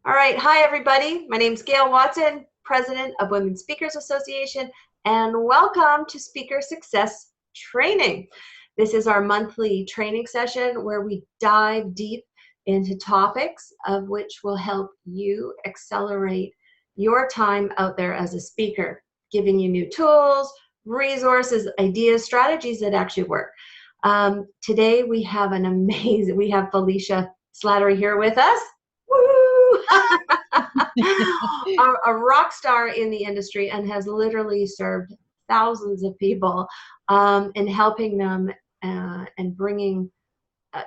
All right. Hi, everybody. My name is Gail Watson, President of Women Speakers Association, and welcome to Speaker Success Training. This is our monthly training session where we dive deep into topics of which will help you accelerate your time out there as a speaker, giving you new tools, resources, ideas, strategies that actually work. Today we have we have Felecia Slattery here with us. Woo! a rock star in the industry and has literally served thousands of people in helping them and bringing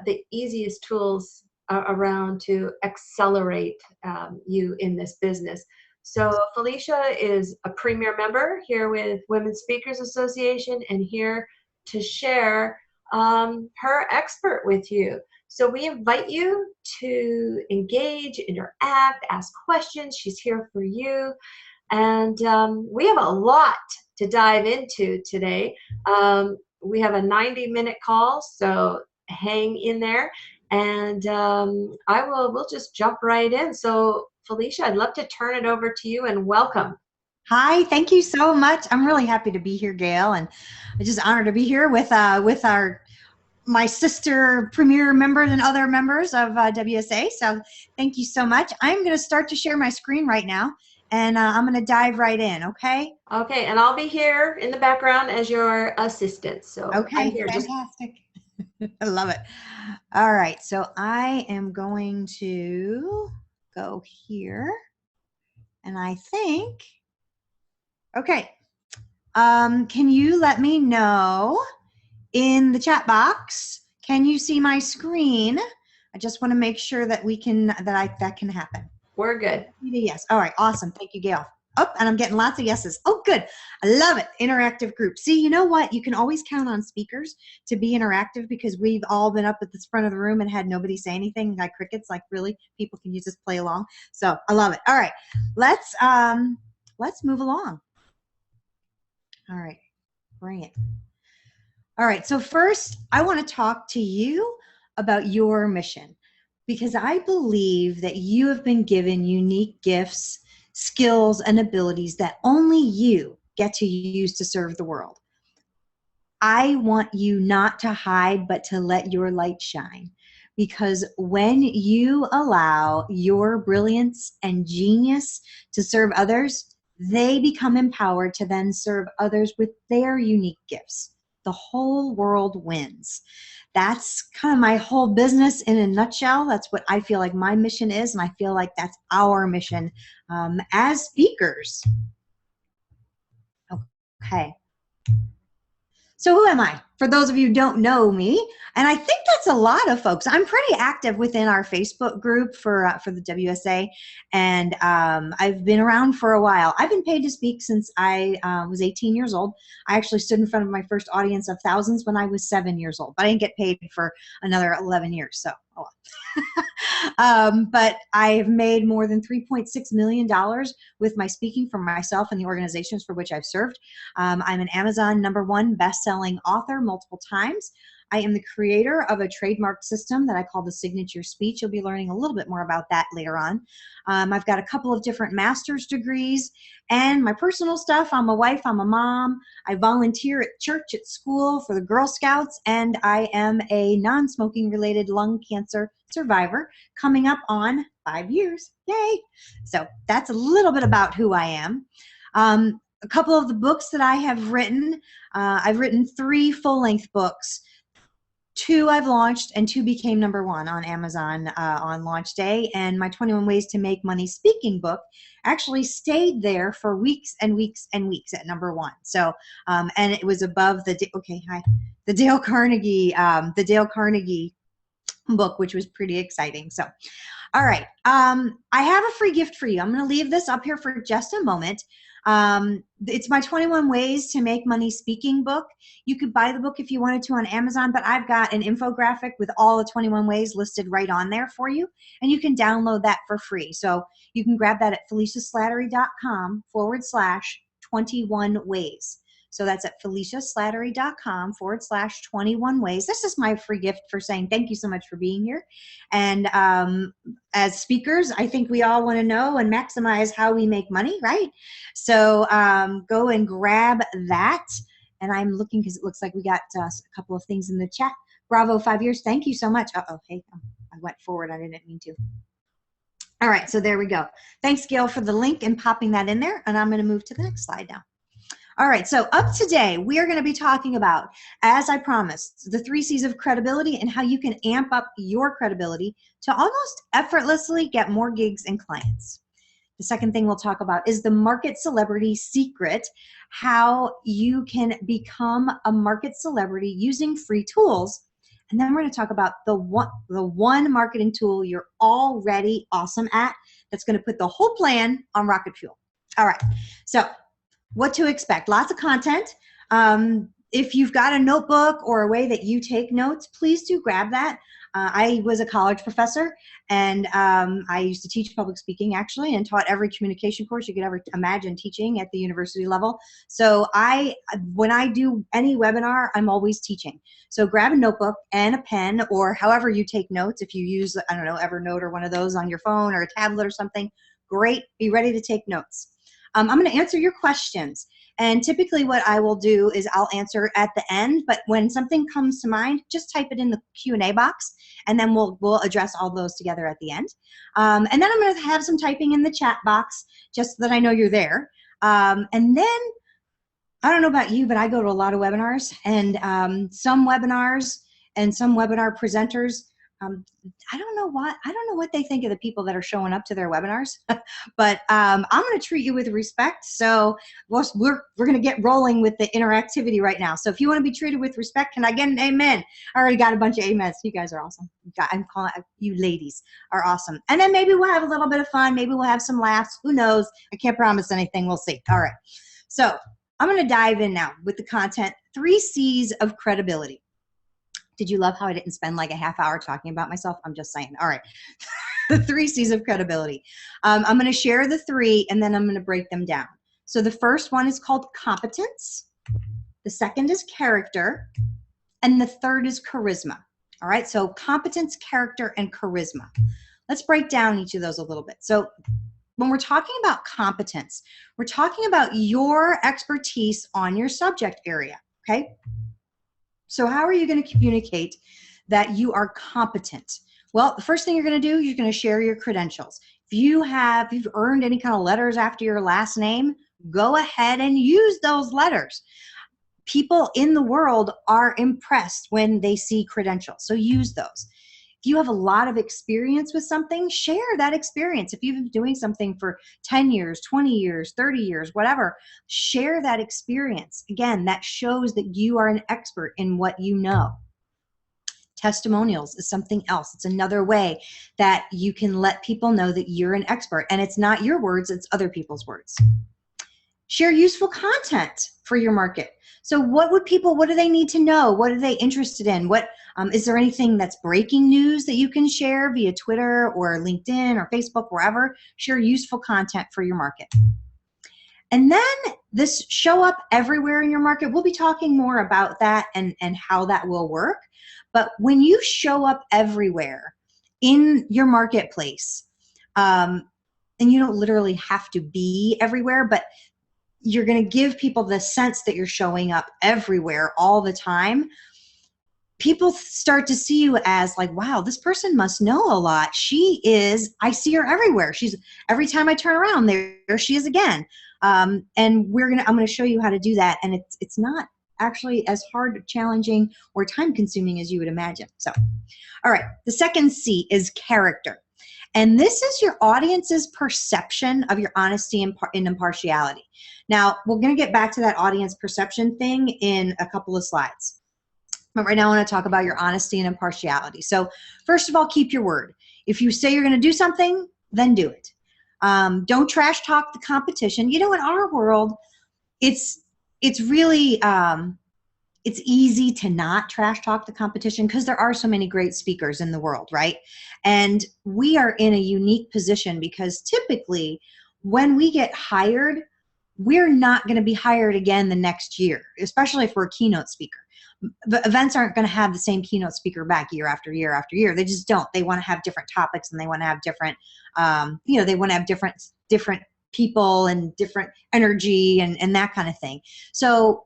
the easiest tools around to accelerate you in this business. So Felecia is a premier member here with Women Speakers Association and here to share her expert with you. So we invite you to engage, interact, ask questions. She's here for you. And we have a lot to dive into today. We have a 90-minute call, so hang in there. And we'll just jump right in. So Felecia, I'd love to turn it over to you and welcome. Hi, thank you so much. I'm really happy to be here, Gail, and I'm just honored to be here with my sister premier members and other members of WSA. So thank you so much. I'm going to start to share my screen right now, and I'm going to dive right in. Okay. Okay, and I'll be here in the background as your assistant. So okay, I'm here. fantastic. I love it. All right, so I am going to go here, and I think. Okay. Can you let me know in the chat box? Can you see my screen? I just want to make sure that that can happen. We're good. Yes. All right. Awesome. Thank you, Gail. Oh, and I'm getting lots of yeses. Oh, good. I love it. Interactive group. See, you know what? You can always count on speakers to be interactive because we've all been up at this front of the room and had nobody say anything like crickets. Like, really, people can you just play along? So I love it. All right. Let's move along. All right, bring it. All right, so first I want to talk to you about your mission because I believe that you have been given unique gifts, skills, and abilities that only you get to use to serve the world. I want you not to hide, but to let your light shine. Because when you allow your brilliance and genius to serve others, they become empowered to then serve others with their unique gifts. The whole world wins. That's kind of my whole business in a nutshell. That's what I feel like my mission is, and I feel like that's our mission as speakers. Okay. So who am I? For those of you who don't know me, and I think that's a lot of folks. I'm pretty active within our Facebook group for the WSA, and I've been around for a while. I've been paid to speak since I was 18 years old. I actually stood in front of my first audience of thousands when I was 7 years old, but I didn't get paid for another 11 years, so oh well. But I've made more than $3.6 million with my speaking for myself and the organizations for which I've served. I'm an Amazon #1 best-selling author multiple times. I am the creator of a trademark system that I call the signature speech. You'll be learning a little bit more about that later on. I've got a couple of different master's degrees, and my personal stuff, I'm a wife, I'm a mom, I volunteer at church, at school, for the Girl Scouts, and I am a non-smoking related lung cancer survivor coming up on 5 years. Yay! So that's a little bit about who I am. A couple of the books that I have written, I've written 3 full-length books. 2 I've launched, and 2 became #1 on Amazon on launch day. And my 21 Ways to Make Money speaking book actually stayed there for weeks and weeks and weeks at #1. So, and it was above the Dale Carnegie book, which was pretty exciting. So, all right, I have a free gift for you. I'm going to leave this up here for just a moment. It's my 21 Ways to Make Money speaking book. You could buy the book if you wanted to on Amazon, but I've got an infographic with all the 21 ways listed right on there for you, and you can download that for free. So you can grab that at FeleciaSlattery.com/21 ways. So that's at FeliciaSlattery.com/21 ways. This is my free gift for saying thank you so much for being here. And as speakers, I think we all want to know and maximize how we make money, right? So go and grab that. And I'm looking because it looks like we got a couple of things in the chat. Bravo, 5 years. Thank you so much. Uh-oh, hey, I went forward. I didn't mean to. All right, so there we go. Thanks, Gail, for the link and popping that in there. And I'm going to move to the next slide now. All right, so up today, we are going to be talking about, as I promised, the 3 C's of credibility and how you can amp up your credibility to almost effortlessly get more gigs and clients. The second thing we'll talk about is the market celebrity secret, how you can become a market celebrity using free tools. And then we're going to talk about the one marketing tool you're already awesome at that's going to put the whole plan on rocket fuel. All right, so what to expect? Lots of content. If you've got a notebook or a way that you take notes, please do grab that. I was a college professor, and I used to teach public speaking, actually, and taught every communication course you could ever imagine teaching at the university level. So when I do any webinar, I'm always teaching. So grab a notebook and a pen, or however you take notes. If you use, I don't know, Evernote or one of those on your phone or a tablet or something, great. Be ready to take notes. I'm going to answer your questions. And typically what I will do is I'll answer at the end, but when something comes to mind, just type it in the Q&A box, and then we'll address all those together at the end. And then I'm going to have some typing in the chat box just so that I know you're there. And then, I don't know about you, but I go to a lot of webinars, and some webinars and some webinar presenters, I don't know what they think of the people that are showing up to their webinars, but I'm going to treat you with respect. So we're going to get rolling with the interactivity right now. So if you want to be treated with respect, can I get an amen? I already got a bunch of amens. You guys are awesome. I'm calling you ladies are awesome. And then maybe we'll have a little bit of fun. Maybe we'll have some laughs. Who knows? I can't promise anything. We'll see. All right. So I'm going to dive in now with the content. 3 C's of credibility. Did you love how I didn't spend like a half hour talking about myself? I'm just saying. All right. The 3 C's of credibility. I'm going to share the 3, and then I'm going to break them down. So the first one is called competence. The second is character. And the third is charisma. All right. So competence, character, and charisma. Let's break down each of those a little bit. So when we're talking about competence, we're talking about your expertise on your subject area. Okay. So how are you going to communicate that you are competent? Well, the first thing you're going to do, you're going to share your credentials. If you've earned any kind of letters after your last name, go ahead and use those letters. People in the world are impressed when they see credentials, so use those. If you have a lot of experience with something, share that experience. If you've been doing something for 10 years, 20 years, 30 years, whatever, share that experience. Again, that shows that you are an expert in what you know. Testimonials is something else. It's another way that you can let people know that you're an expert, and it's not your words, it's other people's words. Share useful content for your market. So what do they need to know? What are they interested in? Is there anything that's breaking news that you can share via Twitter or LinkedIn or Facebook, wherever? Share useful content for your market. And then this show up everywhere in your market. We'll be talking more about that and how that will work. But when you show up everywhere in your marketplace, and you don't literally have to be everywhere, but you're going to give people the sense that you're showing up everywhere all the time. People start to see you as like, wow, this person must know a lot. I see her everywhere. Every time I turn around, there she is again. And I'm going to show you how to do that. And it's not actually as hard, challenging, or time consuming as you would imagine. So, all right. The second C is character. And this is your audience's perception of your honesty and impartiality. Now, we're going to get back to that audience perception thing in a couple of slides. But right now, I want to talk about your honesty and impartiality. So first of all, keep your word. If you say you're going to do something, then do it. Don't trash talk the competition. You know, in our world, it's really it's easy to not trash talk the competition because there are so many great speakers in the world, right? And we are in a unique position because typically when we get hired, we're not going to be hired again the next year, especially if we're a keynote speaker. The events aren't going to have the same keynote speaker back year after year after year. They just don't. They want to have different topics, and they want to have different, they want to have different people and different energy and that kind of thing. So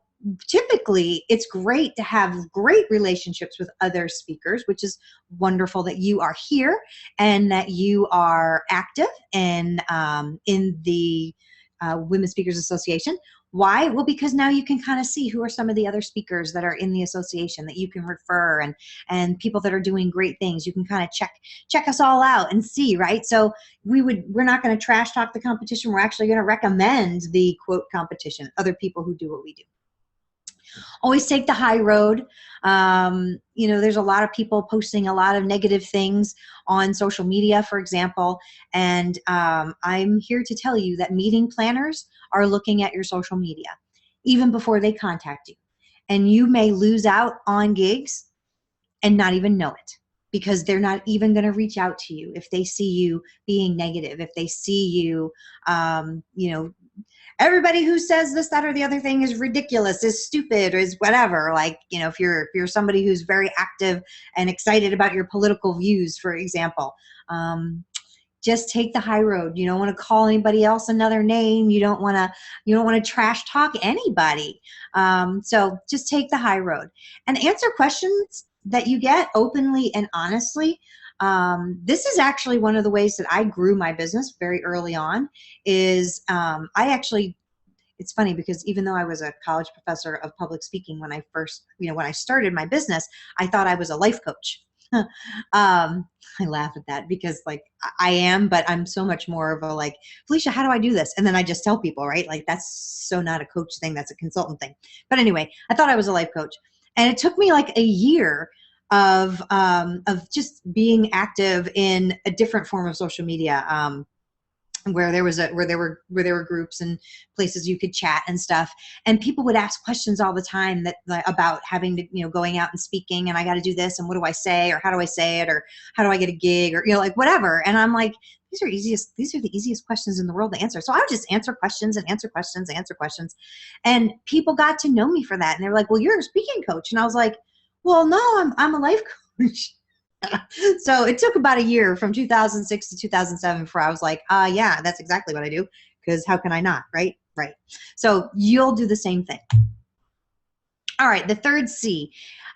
typically it's great to have great relationships with other speakers, which is wonderful that you are here and that you are active in the Women Speakers Association. Why? Well, because now you can kind of see who are some of the other speakers that are in the association that you can refer, and people that are doing great things. You can kind of check us all out and see, right? So we're not going to trash talk the competition. We're actually going to recommend the quote competition, other people who do what we do. Always take the high road. There's a lot of people posting a lot of negative things on social media, for example, and I'm here to tell you that meeting planners are looking at your social media even before they contact you. And you may lose out on gigs and not even know it, because they're not even going to reach out to you if they see you being negative, if they see you, everybody who says this, that, or the other thing is ridiculous, is stupid, or is whatever. Like, if you're somebody who's very active and excited about your political views, for example, just take the high road. You don't want to call anybody else another name. You don't want to trash talk anybody. So just take the high road and answer questions that you get openly and honestly. This is actually one of the ways that I grew my business very early on. Is it's funny because even though I was a college professor of public speaking when I started my business, I thought I was a life coach. I laugh at that because I am, but I'm so much more of a Felecia, how do I do this? And then I just tell people, right? That's so not a coach thing. That's a consultant thing. But anyway, I thought I was a life coach, and it took me a year of just being active in a different form of social media, where there were groups and places you could chat and stuff, and people would ask questions all the time about having to, going out and speaking, and I got to do this, and what do I say, or how do I say it, or how do I get a gig, or whatever. And I'm like, these are the easiest questions in the world to answer. So I would just answer questions and answer questions and answer questions, and people got to know me for that. And they were like, well, you're a speaking coach. And I was like, well, no, I'm a life coach. So it took about a year, from 2006 to 2007, before I was like, yeah, that's exactly what I do, because how can I not, right? Right. So you'll do the same thing. All right, the third C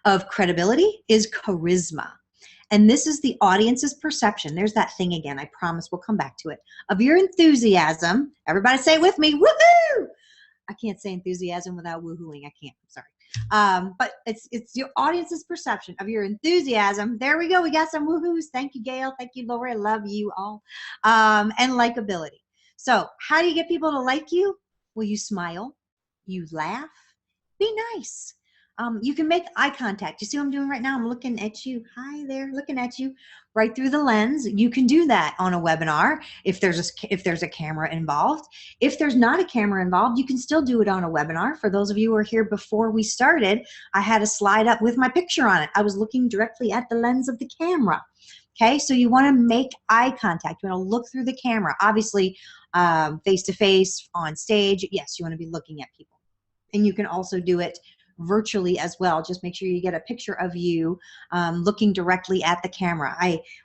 of credibility is charisma. And this is the audience's perception. There's that thing again. I promise we'll come back to it. Of your enthusiasm. Everybody say it with me. Woohoo! I can't say enthusiasm without woohooing. I can't. I'm sorry. But it's your audience's perception of your enthusiasm. There we go. We got some woohoos. Thank you, Gail. Thank you, Laura. I love you all. And likability. So how do you get people to like you? Well, you smile, you laugh, be nice. You can make eye contact. You see what I'm doing right now? I'm looking at you. Hi there, looking at you right through the lens. You can do that on a webinar if there's a camera involved. If there's not a camera involved, you can still do it on a webinar. For those of you who were here before we started, I had a slide up with my picture on it. I was looking directly at the lens of the camera. Okay, so you want to make eye contact. You want to look through the camera. Obviously, face-to-face, on stage, yes, you want to be looking at people. And you can also do it virtually as well. Just make sure you get a picture of you looking directly at the camera.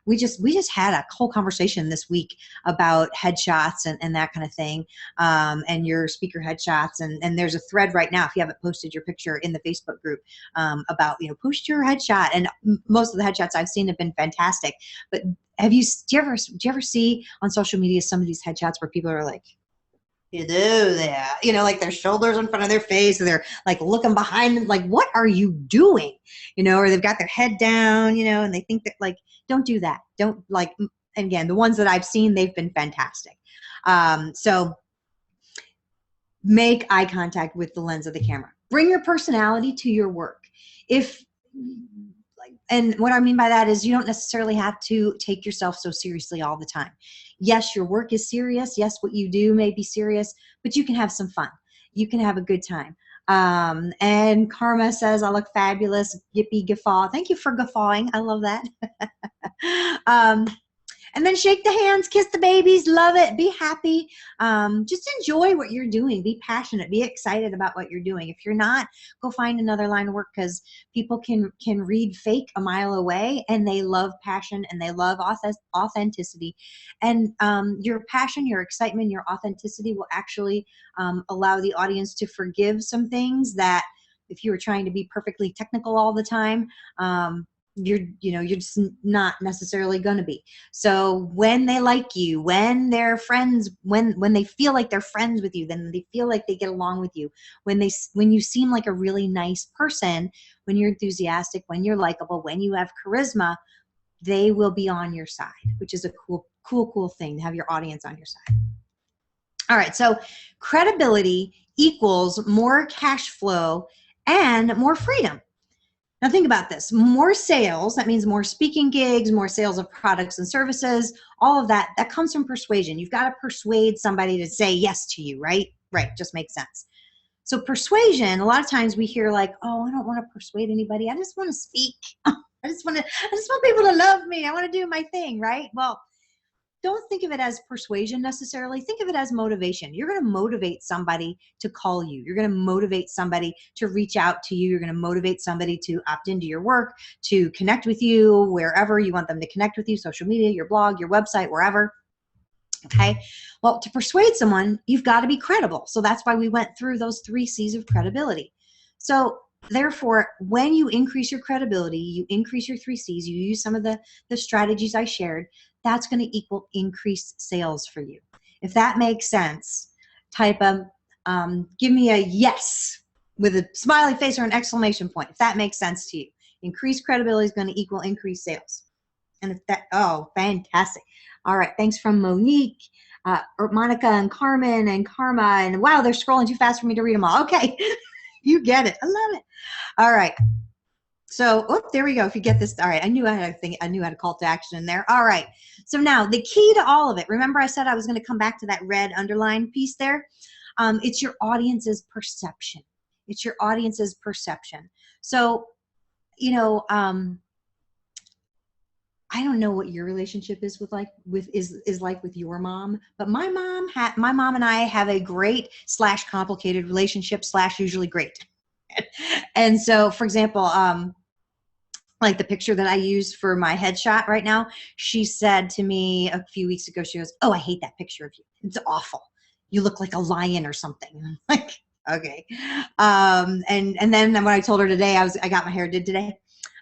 We just had a whole conversation this week about headshots and that kind of thing, and your speaker headshots, and there's a thread right now, if you haven't posted your picture in the Facebook group, about post your headshot, and most of the headshots I've seen have been fantastic. But do you ever see on social media some of these headshots where people are like, you do that, their shoulders in front of their face, and they're looking behind them, what are you doing, or they've got their head down, and they think that don't do that. Don't again, the ones that I've seen, they've been fantastic. So make eye contact with the lens of the camera. Bring your personality to your work. And what I mean by that is you don't necessarily have to take yourself so seriously all the time. Yes, your work is serious. Yes, what you do may be serious, but you can have some fun. You can have a good time. And Karma says, I look fabulous. Yippee guffaw. Thank you for guffawing. I love that. And then shake the hands, kiss the babies, love it, be happy. Just enjoy what you're doing. Be passionate, be excited about what you're doing. If you're not, go find another line of work, because people can read fake a mile away, and they love passion and they love authenticity. And your passion, your excitement, your authenticity will actually allow the audience to forgive some things that if you were trying to be perfectly technical all the time, you're just not necessarily going to be. So when they like you, when they're friends, when they feel like they're friends with you, then they feel like they get along with you, when you seem like a really nice person, when you're enthusiastic, when you're likable, when you have charisma, they will be on your side, which is a cool thing to have your audience on your side. All right, so credibility equals more cash flow and more freedom. Now think about this. More sales, that means more speaking gigs, more sales of products and services, all of that comes from persuasion. You've got to persuade somebody to say yes to you, right? Right, just makes sense. So persuasion, a lot of times we hear like, oh, I don't want to persuade anybody. I just want to speak. I just want people to love me. I want to do my thing, right? Well, don't think of it as persuasion necessarily. Think of it as motivation. You're going to motivate somebody to call you. You're going to motivate somebody to reach out to you. You're going to motivate somebody to opt into your work, to connect with you wherever you want them to connect with you, social media, your blog, your website, wherever. Okay. Well, to persuade someone, you've got to be credible. So that's why we went through those 3 C's of credibility. So therefore, when you increase your credibility, you increase your 3 C's, you use some of the strategies I shared, that's going to equal increased sales for you. If that makes sense, type give me a yes with a smiley face or an exclamation point, if that makes sense to you. Increased credibility is going to equal increased sales. And if that, oh, fantastic. All right, thanks from Monique, or Monica and Carmen and Karma, and wow, they're scrolling too fast for me to read them all. Okay, you get it. I love it. All right. So, oh, there we go. If you get this, all right. I knew I had a call to action in there. All right. So now the key to all of it, remember I said I was going to come back to that red underline piece there. It's your audience's perception. It's your audience's perception. So, I don't know what your relationship is with your mom, but my mom and I have a great / complicated relationship / usually great. And so, for example, like the picture that I use for my headshot right now, she said to me a few weeks ago, she goes, "Oh, I hate that picture of you. It's awful. You look like a lion or something." I'm like, okay. And then when I told her today, I got my hair did today.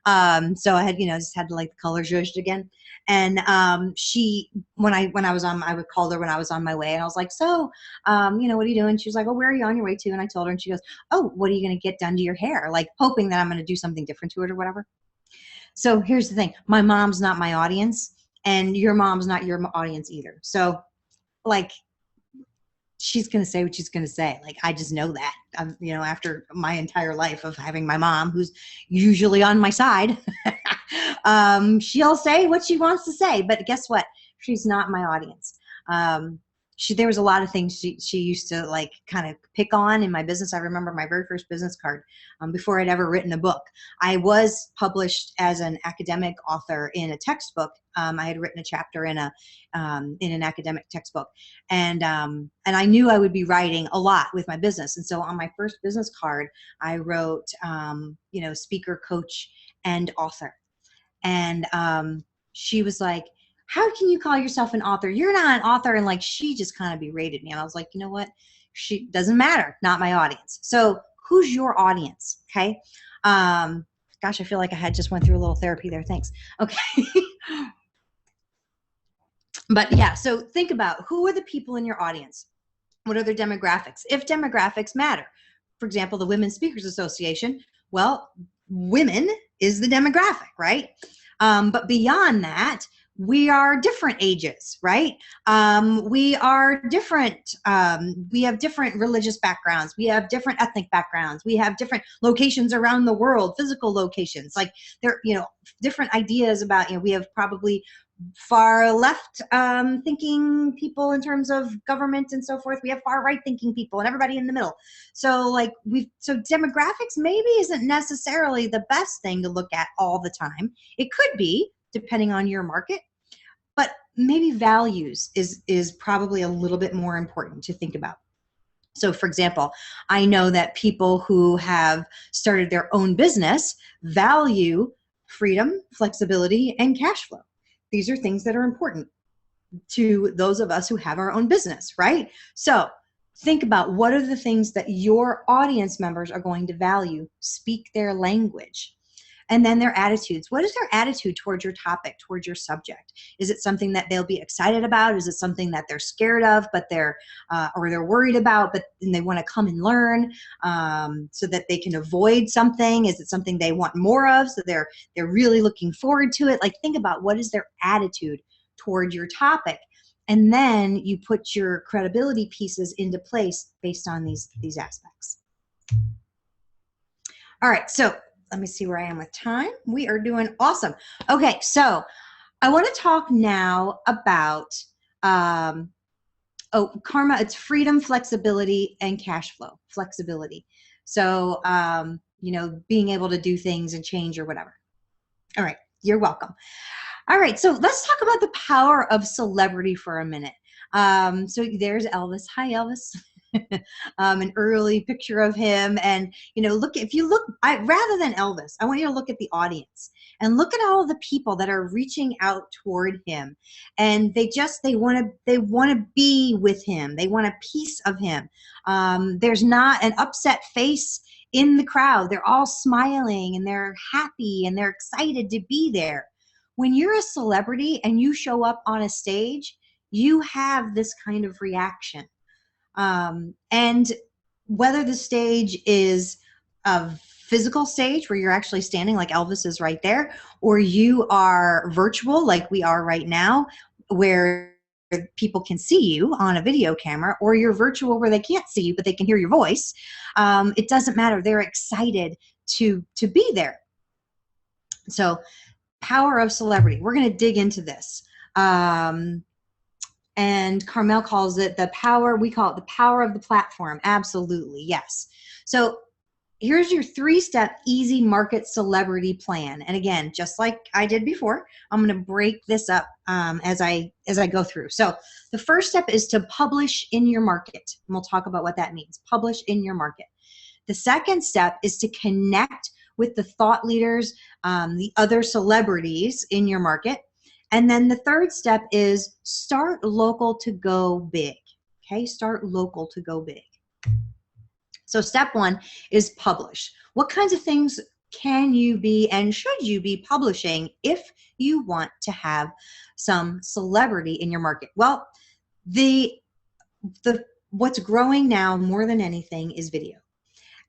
So I had, just had to like the color zhuzhed again. And when I would call her when I was on my way, and I was like, so, what are you doing? She was like, oh, where are you on your way to? And I told her, and she goes, oh, what are you going to get done to your hair? Like hoping that I'm going to do something different to it or whatever. So here's the thing. My mom's not my audience, and your mom's not your audience either. So like, she's going to say what she's going to say. Like, I just know that, after my entire life of having my mom, who's usually on my side, she'll say what she wants to say, but guess what? She's not my audience. There was a lot of things she used to like kind of pick on in my business. I remember my very first business card, before I'd ever written a book. I was published as an academic author in a textbook. I had written a chapter in an academic textbook, and I knew I would be writing a lot with my business. And so on my first business card, I wrote, speaker, coach, and author. And she was like, how can you call yourself an author? You're not an author. And like, she just kind of berated me. And I was like, you know what? She doesn't matter. Not my audience. So who's your audience? Okay. Gosh, I feel like I had just went through a little therapy there. Thanks. Okay. But yeah, so think about who are the people in your audience? What are their demographics? If demographics matter, for example, the Women's Speakers Association, well, women is the demographic, right? But beyond that, we are different ages, right? We are different. We have different religious backgrounds. We have different ethnic backgrounds. We have different locations around the world, physical locations. Like there, different ideas about, we have probably far left thinking people in terms of government and so forth. We have far right thinking people and everybody in the middle. So demographics maybe isn't necessarily the best thing to look at all the time. It could be, depending on your market. but maybe values is probably a little bit more important to think about. So for example, I know that people who have started their own business value freedom, flexibility, and cash flow. These are things that are important to those of us who have our own business, right? So think about what are the things that your audience members are going to value, speak their language. And then their attitudes. What is their attitude towards your topic, towards your subject? Is it something that they'll be excited about? Is it something that they're scared of, but or they're worried about, but and they want to come and learn so that they can avoid something? Is it something they want more of, so they're really looking forward to it? Like, think about what is their attitude toward your topic, and then you put your credibility pieces into place based on these aspects. All right, so let me see where I am with time. We are doing awesome. Okay, so I want to talk now about, Karma, it's freedom, flexibility, and cash flow. Flexibility. So, you know, being able to do things and change or whatever. All right, you're welcome. All right, so let's talk about the power of celebrity for a minute. So there's Elvis. Hi, Elvis. An early picture of him, and you know, rather than Elvis, I want you to look at the audience and look at all of the people that are reaching out toward him, and they want to be with him. They want a piece of him. There's not an upset face in the crowd. They're all smiling and they're happy and they're excited to be there. When you're a celebrity and you show up on a stage, you have this kind of reaction. And whether the stage is a physical stage where you're actually standing like Elvis is right there, or you are virtual like we are right now, where people can see you on a video camera, or you're virtual where they can't see you but they can hear your voice, it doesn't matter. They're excited to be there. So power of celebrity. We're going to dig into this. And Carmel calls it the power, we call it the power of the platform. Absolutely, yes. So here's your 3-step easy market celebrity plan. And again, just like I did before, I'm going to break this up as I go through. So the first step is to publish in your market. And we'll talk about what that means. Publish in your market. The second step is to connect with the thought leaders, the other celebrities in your market. And then the third step is start local to go big. Okay, start local to go big. So step 1 is publish. What kinds of things can you be and should you be publishing if you want to have some celebrity in your market? Well, what's growing now more than anything is video.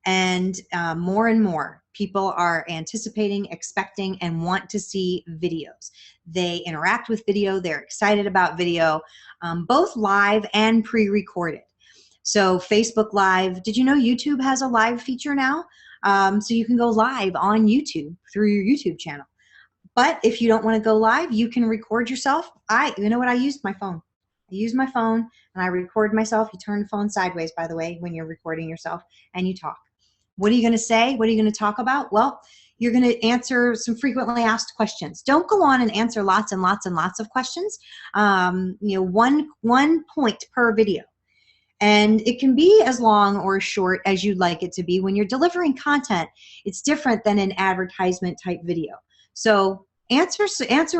And more people are anticipating, expecting, and want to see videos. They interact with video. They're excited about video, both live and pre-recorded. So Facebook Live, did you know YouTube has a live feature now? So you can go live on YouTube through your YouTube channel. But if you don't want to go live, you can record yourself. You know what? I used my phone. I use my phone and I record myself. You turn the phone sideways, by the way, when you're recording yourself, and you talk. What are you going to say? What are you going to talk about? Well, you're going to answer some frequently asked questions. Don't go on and answer lots and lots and lots of questions. You know, one point per video. And it can be as long or as short as you'd like it to be. When you're delivering content, it's different than an advertisement type video. So answer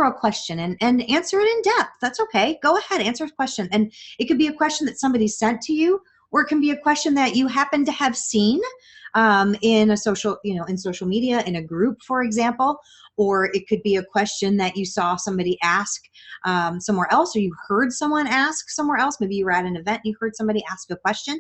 a question and answer it in depth. That's okay. Go ahead, answer a question. And it could be a question that somebody sent to you, or it can be a question that you happen to have seen in social media, in a group, for example, or it could be a question that you saw somebody ask somewhere else, or you heard someone ask somewhere else. Maybe you were at an event, you heard somebody ask a question,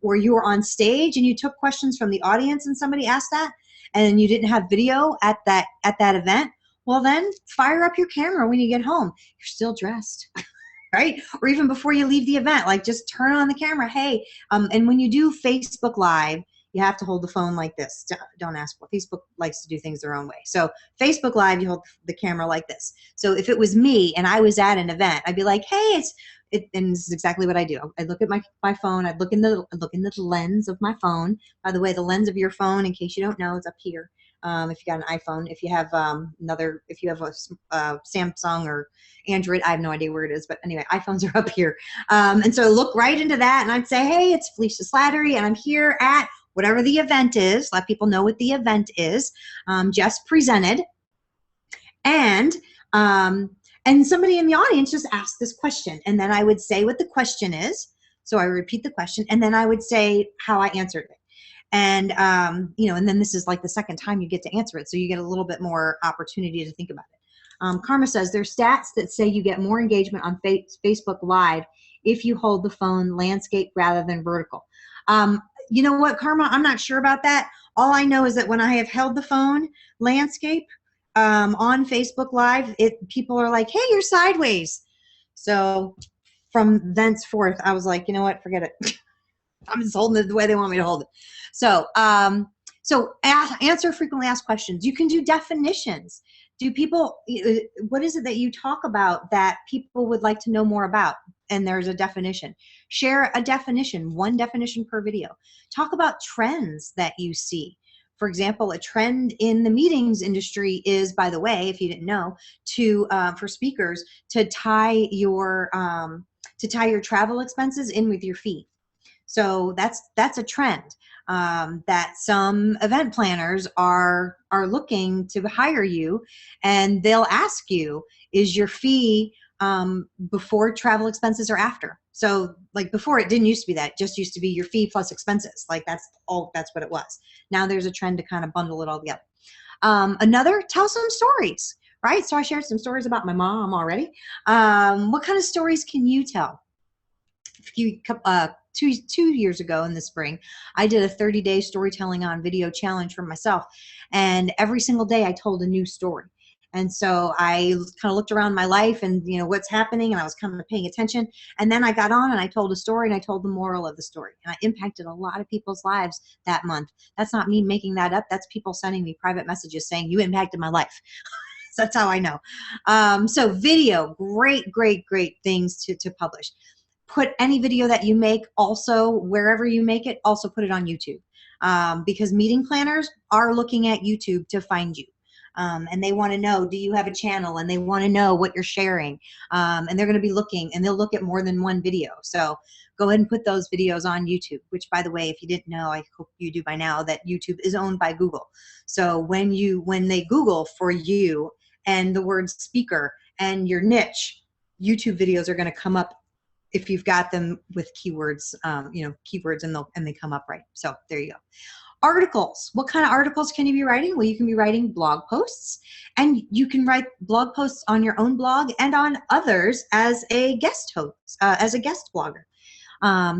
or you were on stage and you took questions from the audience and somebody asked that, and you didn't have video at that event. Well, then fire up your camera when you get home. You're still dressed. Right? Or even before you leave the event, like just turn on the camera. Hey, and when you do Facebook Live, you have to hold the phone like this. Don't ask what. Facebook likes to do things their own way. So Facebook Live, you hold the camera like this. So if it was me and I was at an event, I'd be like, hey, and this is exactly what I do. I look at my phone. I look in the lens of my phone. By the way, the lens of your phone, in case you don't know, is up here. if you got an iPhone. If you have if you have a Samsung or Android, I have no idea where it is, but anyway, iPhones are up here. And so look right into that, and I'd say, hey, it's Felecia Slattery, and I'm here at whatever the event is. Let people know what the event is. Just presented, and somebody in the audience just asked this question, and then I would say what the question is. So I repeat the question, and then I would say how I answered it. And, and then this is like the second time you get to answer it. So you get a little bit more opportunity to think about it. Karma says there's stats that say you get more engagement on Facebook Live if you hold the phone landscape rather than vertical. You know what, Karma? I'm not sure about that. All I know is that when I have held the phone landscape on Facebook Live, people are like, hey, you're sideways. So from thenceforth, I was like, you know what, forget it. I'm just holding it the way they want me to hold it. So, answer frequently asked questions. You can do definitions. Do people, what is it that you talk about that people would like to know more about? And there's a definition. Share a definition, one definition per video. Talk about trends that you see. For example, a trend in the meetings industry is, by the way, if you didn't know, for speakers to tie your travel expenses in with your fee. So that's a trend that some event planners are looking to hire you, and they'll ask you, is your fee before travel expenses or after? So like before, it didn't used to be that. It just used to be your fee plus expenses. Like that's what it was. Now there's a trend to kind of bundle it all together. Another, tell some stories, right? So I shared some stories about my mom already. What kind of stories can you tell? Two years ago in the spring, I did a 30-day storytelling on video challenge for myself. And every single day I told a new story. And so I kind of looked around my life and, what's happening, and I was kind of paying attention. And then I got on and I told a story, and I told the moral of the story. And I impacted a lot of people's lives that month. That's not me making that up. That's people sending me private messages saying, you impacted my life. So that's how I know. So video, great things to publish. Put any video that you make, also wherever you make it, also put it on YouTube, because meeting planners are looking at YouTube to find you. And they want to know, do you have a channel? And they want to know what you're sharing. And they're going to be looking, and they'll look at more than one video. So go ahead and put those videos on YouTube, which, by the way, if you didn't know, I hope you do by now, that YouTube is owned by Google. So when they Google for you and the word speaker and your niche, YouTube videos are going to come up if you've got them with keywords, keywords, and they come up right. So there you go. Articles. What kind of articles can you be writing? Well, you can be writing blog posts, and you can write blog posts on your own blog and on others as a guest host, as a guest blogger.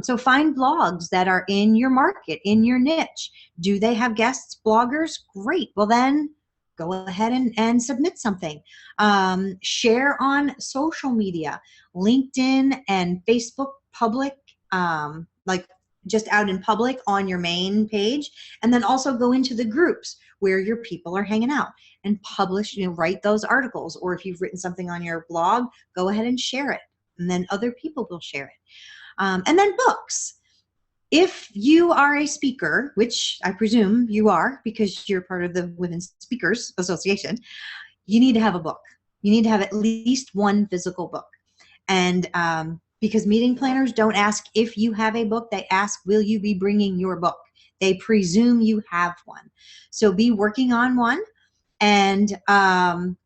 So find blogs that are in your market, in your niche. Do they have guest bloggers? Great. Well, then go ahead and submit something. Share on social media, LinkedIn and Facebook public, like just out in public on your main page, and then also go into the groups where your people are hanging out and publish, write those articles. Or if you've written something on your blog, go ahead and share it, and then other people will share it. And then books. If you are a speaker, which I presume you are because you're part of the Women's Speakers Association, you need to have a book. You need to have at least one physical book. And because meeting planners don't ask if you have a book, they ask, will you be bringing your book? They presume you have one. So be working on one. And I'm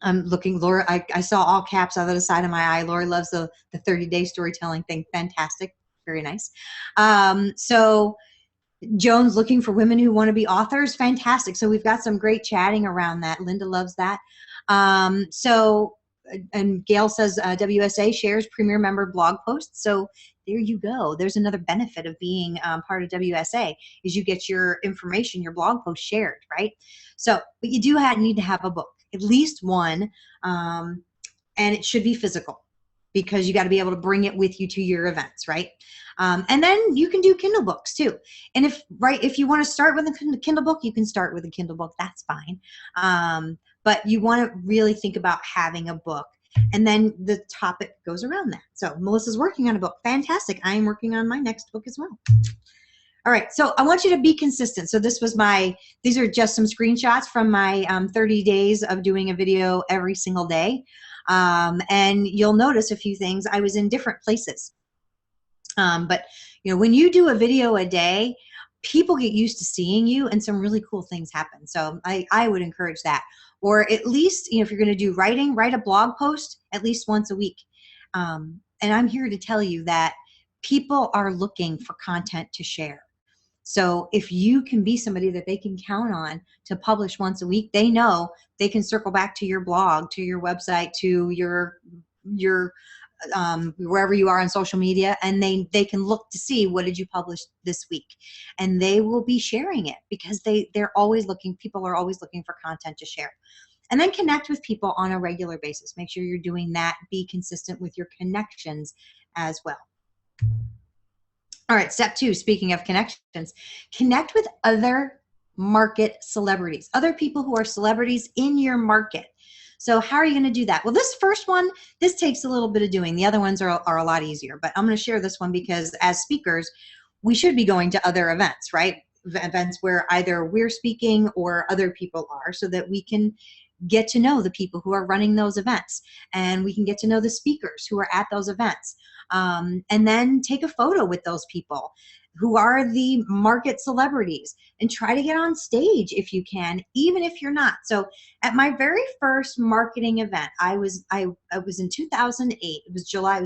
looking, Laura, I saw all caps out of the side of my eye. Laura loves the 30-day storytelling thing. Fantastic. Very nice. So Joan's looking for women who want to be authors. Fantastic. So we've got some great chatting around that. Linda loves that. And Gail says WSA shares premier member blog posts. So there you go. There's another benefit of being part of WSA is you get your information, your blog post shared, right? So, but you do need to have a book, at least one, and it should be physical because you got to be able to bring it with you to your events, right? And then you can do Kindle books too. And if you want to start with a Kindle book, you can start with a Kindle book. That's fine. But you want to really think about having a book, and then the topic goes around that. So Melissa's working on a book. Fantastic. I am working on my next book as well. All right, so I want you to be consistent. So these are just some screenshots from my 30 days of doing a video every single day. And you'll notice a few things. I was in different places. But when you do a video a day, people get used to seeing you and some really cool things happen. So I would encourage that. Or at least, if you're going to do writing, write a blog post at least once a week. And I'm here to tell you that people are looking for content to share. So if you can be somebody that they can count on to publish once a week, they know they can circle back to your blog, to your website, to your wherever you are on social media, and they can look to see what did you publish this week, and they will be sharing it because they're always looking. People are always looking for content to share. And then connect with people on a regular basis. Make sure you're doing that. Be consistent with your connections as well. All right, step 2, speaking of connections, connect with other market celebrities, other people who are celebrities in your market. So how are you going to do that? Well, this first one, this takes a little bit of doing. The other ones are a lot easier, but I'm going to share this one because as speakers, we should be going to other events, right? Events where either we're speaking or other people are, so that we can get to know the people who are running those events, and we can get to know the speakers who are at those events. And then take a photo with those people who are the market celebrities and try to get on stage if you can, even if you're not. So at my very first marketing event, I was in 2008. It was July.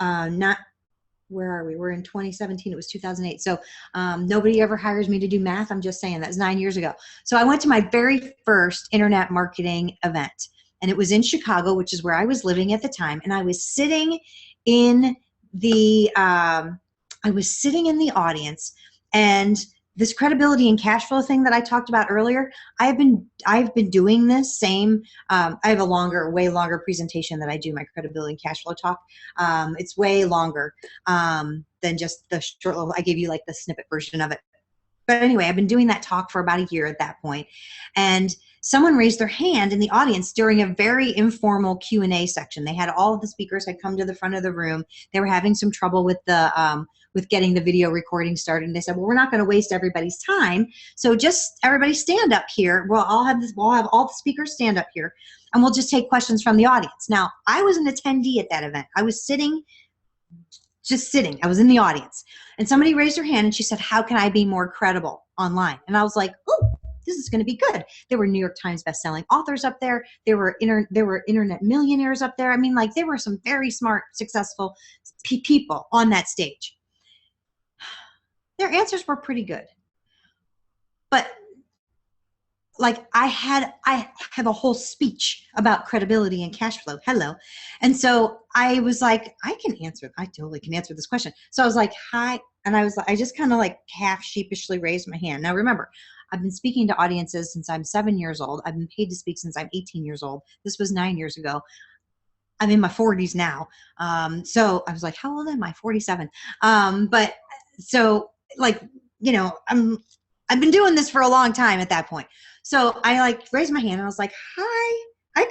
Not, where are we? We're in 2017. It was 2008. So nobody ever hires me to do math. I'm just saying that's 9 years ago. So I went to my very first internet marketing event, and it was in Chicago, which is where I was living at the time. And I was sitting in the audience, and this credibility and cash flow thing that I talked about earlier, I've been doing this same. I have a way longer presentation that I do my credibility and cash flow talk. It's way longer than just the short little. I gave you like the snippet version of it. But anyway, I've been doing that talk for about a year at that point, and someone raised their hand in the audience during a very informal Q&A section. They had all of the speakers had come to the front of the room. They were having some trouble with with getting the video recording started. And they said, well, we're not going to waste everybody's time. So just everybody stand up here. We'll have all the speakers stand up here, and we'll just take questions from the audience. Now, I was an attendee at that event. I was just sitting. I was in the audience. And somebody raised their hand and she said, how can I be more credible online? And I was like, oh, this is going to be good. There were New York Times bestselling authors up there. There were internet millionaires up there. I mean, like, there were some very smart, successful people on that stage. Their answers were pretty good. But like, I have a whole speech about credibility and cash flow. Hello. And so I was like, I totally can answer this question. So I was like, hi. And I just kind of like half sheepishly raised my hand. Now remember, I've been speaking to audiences since I'm 7 years old. I've been paid to speak since I'm 18 years old. This was 9 years ago. I'm in my 40s now. So I was like, how old am I? 47. But so, like, I've been doing this for a long time at that point. So I like raised my hand and I was like, hi, I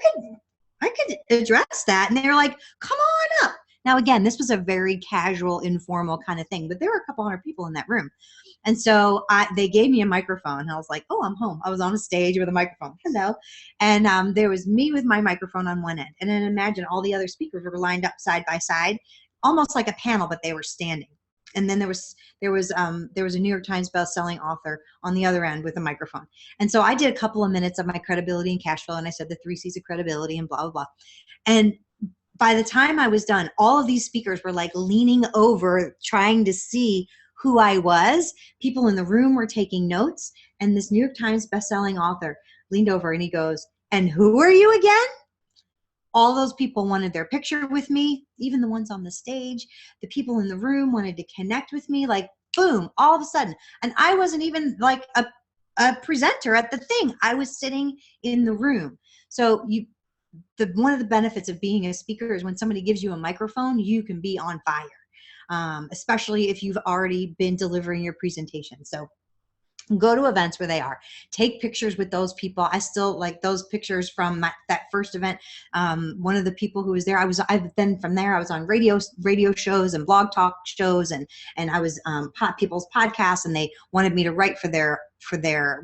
could address that. And they were like, come on up. Now, again, this was a very casual, informal kind of thing, but there were a couple hundred people in that room. And so they gave me a microphone. And I was like, oh, I'm home. I was on a stage with a microphone. Hello. And there was me with my microphone on one end. And then imagine all the other speakers were lined up side by side, almost like a panel, but they were standing. And then there was a New York Times best-selling author on the other end with a microphone. And so I did a couple of minutes of my credibility and cash flow, and I said the 3 C's of credibility and blah, blah, blah. And by the time I was done, all of these speakers were like leaning over, trying to see who I was. People in the room were taking notes, and this New York Times best-selling author leaned over and he goes, and who are you again? All those people wanted their picture with me, even the ones on the stage. The people in the room wanted to connect with me, like, boom, all of a sudden. And I wasn't even like a presenter at the thing. I was sitting in the room. So one of the benefits of being a speaker is when somebody gives you a microphone, you can be on fire, especially if you've already been delivering your presentation. So Go to events where they are. Take pictures with those people. I still like those pictures from that first event. One of the people who was there, I've been from there. I was on radio shows and blog talk shows, and I was people's podcasts, and they wanted me to write for their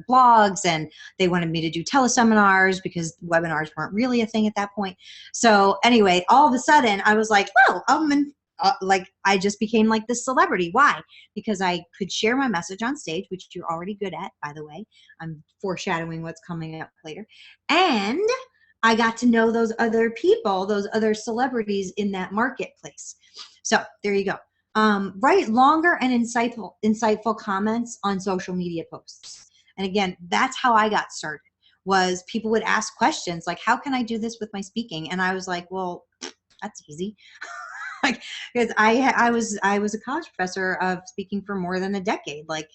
blogs, and they wanted me to do teleseminars because webinars weren't really a thing at that point. So anyway, all of a sudden I was like, well, like I just became like this celebrity. Why? Because I could share my message on stage, which you're already good at, by the way. I'm foreshadowing what's coming up later. And I got to know those other people, those other celebrities in that marketplace. So there you go. Write longer and insightful comments on social media posts. And again, that's how I got started, was people would ask questions like, how can I do this with my speaking? And I was like, well, that's easy. Like, because I was a college professor of speaking for more than a decade. Like,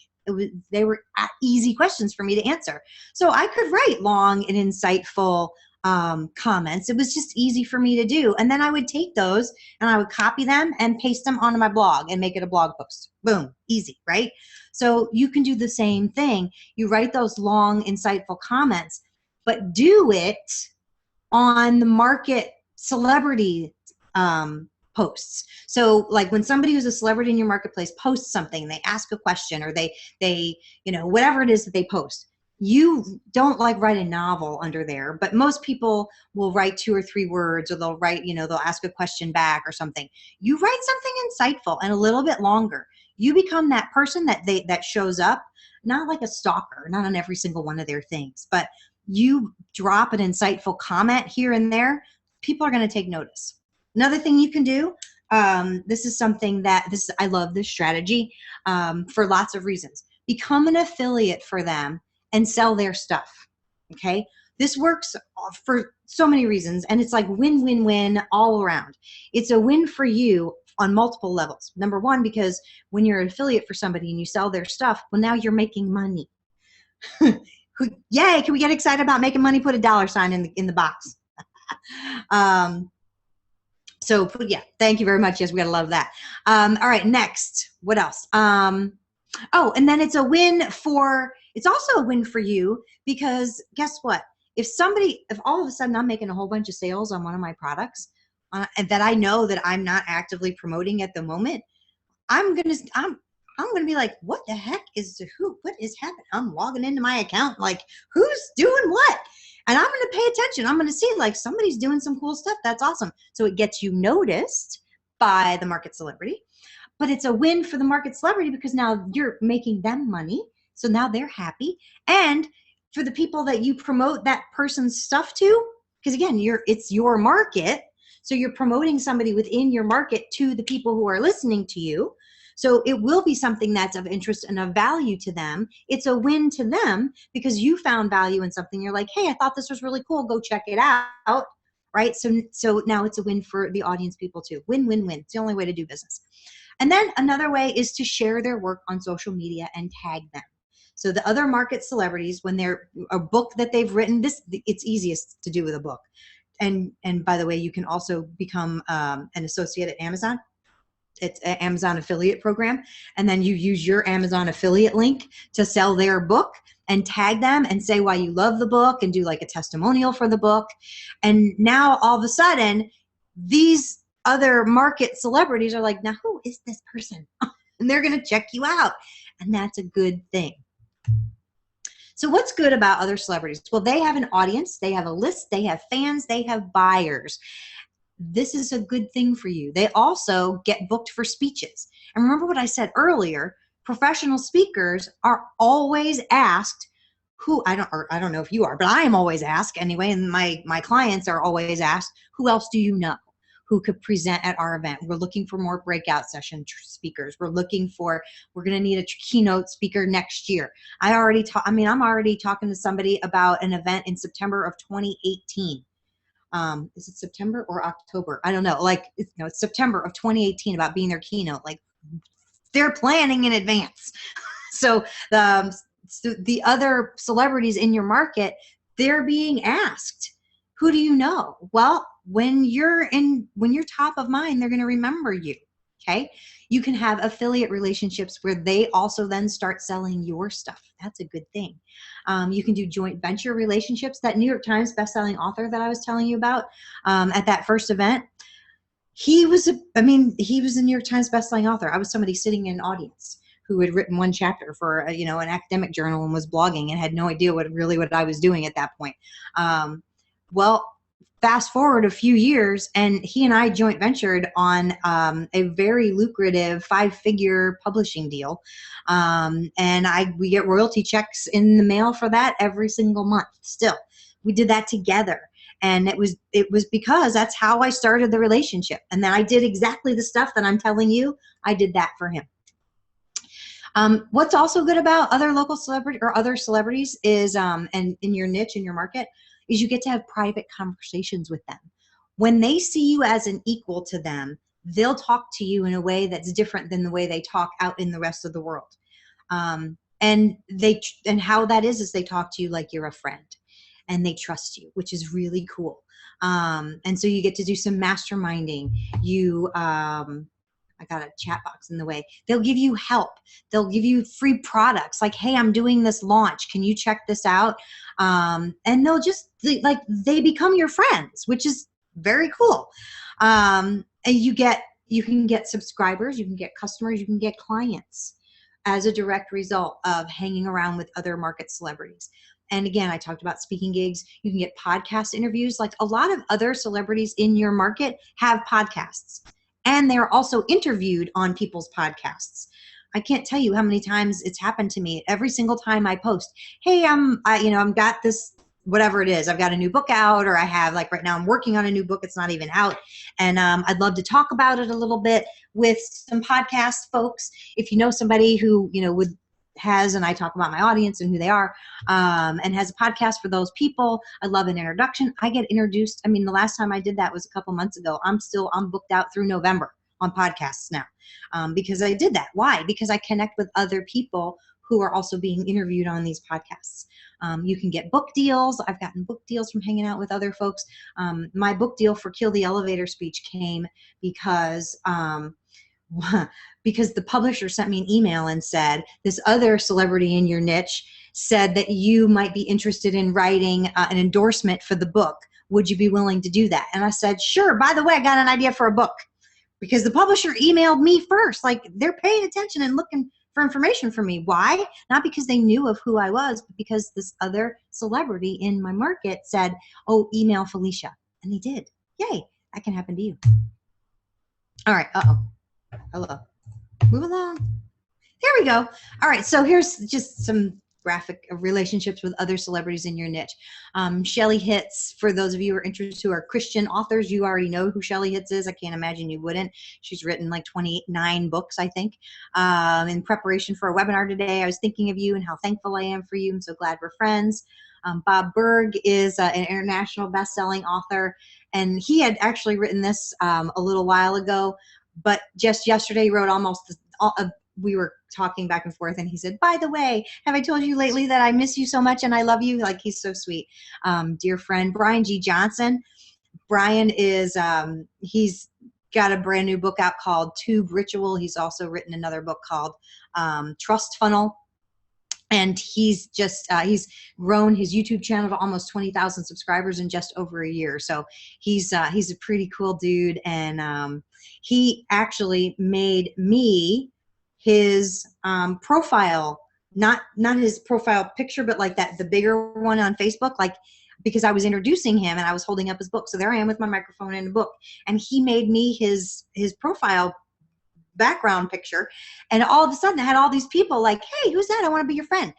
they were easy questions for me to answer. So I could write long and insightful comments. It was just easy for me to do. And then I would take those and I would copy them and paste them onto my blog and make it a blog post. Boom, easy, right? So you can do the same thing. You write those long, insightful comments, but do it on the market celebrity posts. So like when somebody who's a celebrity in your marketplace posts something, they ask a question, or they whatever it is that they post, you don't like write a novel under there, but most people will write 2 or 3 words, or they'll write, they'll ask a question back or something. You write something insightful and a little bit longer. You become that person that shows up, not like a stalker, not on every single one of their things, but you drop an insightful comment here and there, people are going to take notice. Another thing you can do, this is something I love this strategy for lots of reasons. Become an affiliate for them and sell their stuff, okay? This works for so many reasons, and it's like win-win-win all around. It's a win for you on multiple levels. Number one, because when you're an affiliate for somebody and you sell their stuff, well, now you're making money. Yay, can we get excited about making money? Put a $sign in the box. So yeah, thank you very much. Yes, we gotta love that. All right, next, what else? Oh, and then it's also a win for you, because guess what? If all of a sudden I'm making a whole bunch of sales on one of my products and that I know that I'm not actively promoting at the moment, I'm gonna be like, what the heck what is happening? I'm logging into my account, like, who's doing what? And I'm going to pay attention. I'm going to see, like, somebody's doing some cool stuff. That's awesome. So it gets you noticed by the market celebrity. But it's a win for the market celebrity because now you're making them money. So now they're happy. And for the people that you promote that person's stuff to, because again, it's your market. So you're promoting somebody within your market to the people who are listening to you. So it will be something that's of interest and of value to them. It's a win to them because you found value in something. You're like, hey, I thought this was really cool. Go check it out, right? So now it's a win for the audience people too. Win, win, win. It's the only way to do business. And then another way is to share their work on social media and tag them. So the other market celebrities, when they're a book that they've written, it's easiest to do with a book. And by the way, you can also become an associate at Amazon. It's an Amazon affiliate program. And then you use your Amazon affiliate link to sell their book and tag them and say why you love the book and do like a testimonial for the book. And now all of a sudden, these other market celebrities are like, now who is this person? And they're going to check you out. And that's a good thing. So what's good about other celebrities? Well, they have an audience, they have a list, they have fans, they have buyers. This is a good thing for you. They also get booked for speeches. And remember what I said earlier, professional speakers are always asked I don't know if you are, but I am always asked anyway, and my clients are always asked, who else do you know who could present at our event? We're looking for more breakout session speakers. We're going to need a keynote speaker next year. I'm already talking to somebody about an event in September of 2018. Is it September or October? I don't know. It's September of 2018 about being their keynote. Like, they're planning in advance. So the other celebrities in your market, they're being asked, who do you know? Well, when you're top of mind, they're going to remember you. Okay. You can have affiliate relationships where they also then start selling your stuff. That's a good thing. You can do joint venture relationships. That New York Times bestselling author that I was telling you about at that first event, he was a New York Times bestselling author. I was somebody sitting in an audience who had written one chapter for an academic journal and was blogging and had no idea what I was doing at that point. Well, fast forward a few years, and he and I joint ventured on a very lucrative 5-figure publishing deal, and we get royalty checks in the mail for that every single month. Still, we did that together. And it was because that's how I started the relationship. And then I did exactly the stuff that I'm telling you. I did that for him. What's also good about other local celebrity or other celebrities is, and in your niche, in your market, is you get to have private conversations with them. When they see you as an equal to them, they'll talk to you in a way that's different than the way they talk out in the rest of the world. And how that is they talk to you like you're a friend. And they trust you, which is really cool. And so you get to do some masterminding. I got a chat box in the way. They'll give you help. They'll give you free products. Like, hey, I'm doing this launch. Can you check this out? And they'll just they become your friends, which is very cool. And you can get subscribers, you can get customers, you can get clients as a direct result of hanging around with other market celebrities. And again, I talked about speaking gigs. You can get podcast interviews. Like a lot of other celebrities in your market have podcasts, and they're also interviewed on people's podcasts. I can't tell you how many times it's happened to me. Every single time I post, hey, I've got this, whatever it is. I've got a new book out, or I have, like right now, I'm working on a new book. It's not even out. And I'd love to talk about it a little bit with some podcast folks. If you know somebody who, and I talk about my audience and who they are, and has a podcast for those people. I love an introduction. I get introduced. I mean, the last time I did that was a couple months ago. I'm booked out through November on podcasts now, because I did that. Why? Because I connect with other people who are also being interviewed on these podcasts. You can get book deals. I've gotten book deals from hanging out with other folks. My book deal for Kill the Elevator Speech came because the publisher sent me an email and said, this other celebrity in your niche said that you might be interested in writing an endorsement for the book. Would you be willing to do that? And I said, sure. By the way, I got an idea for a book, because the publisher emailed me first. Like, they're paying attention and looking for information from me. Why? Not because they knew of who I was, but because this other celebrity in my market said, oh, email Felecia. And they did. Yay. That can happen to you. All right. Hello. Move along. There we go. All right. So here's just some graphic relationships with other celebrities in your niche. Shelley Hitz, for those of you who are interested, who are Christian authors, you already know who Shelley Hitz is. I can't imagine you wouldn't. She's written like 29 books, I think. In preparation for a webinar today, I was thinking of you and how thankful I am for you. I'm so glad we're friends. Bob Berg is an international best-selling author, and he had actually written this a little while ago. But just yesterday, he wrote we were talking back and forth, and he said, by the way, have I told you lately that I miss you so much and I love you? Like, he's so sweet. Dear friend, Brian G. Johnson. Brian is, he's got a brand new book out called Tube Ritual. He's also written another book called Trust Funnel. And he's grown his YouTube channel to almost 20,000 subscribers in just over a year. So he's a pretty cool dude. And he actually made me his profile, not his profile picture, but like the bigger one on Facebook, like, because I was introducing him and I was holding up his book. So there I am with my microphone and a book. And he made me his profile background picture, and all of a sudden I had all these people like, hey, who's that? I want to be your friend.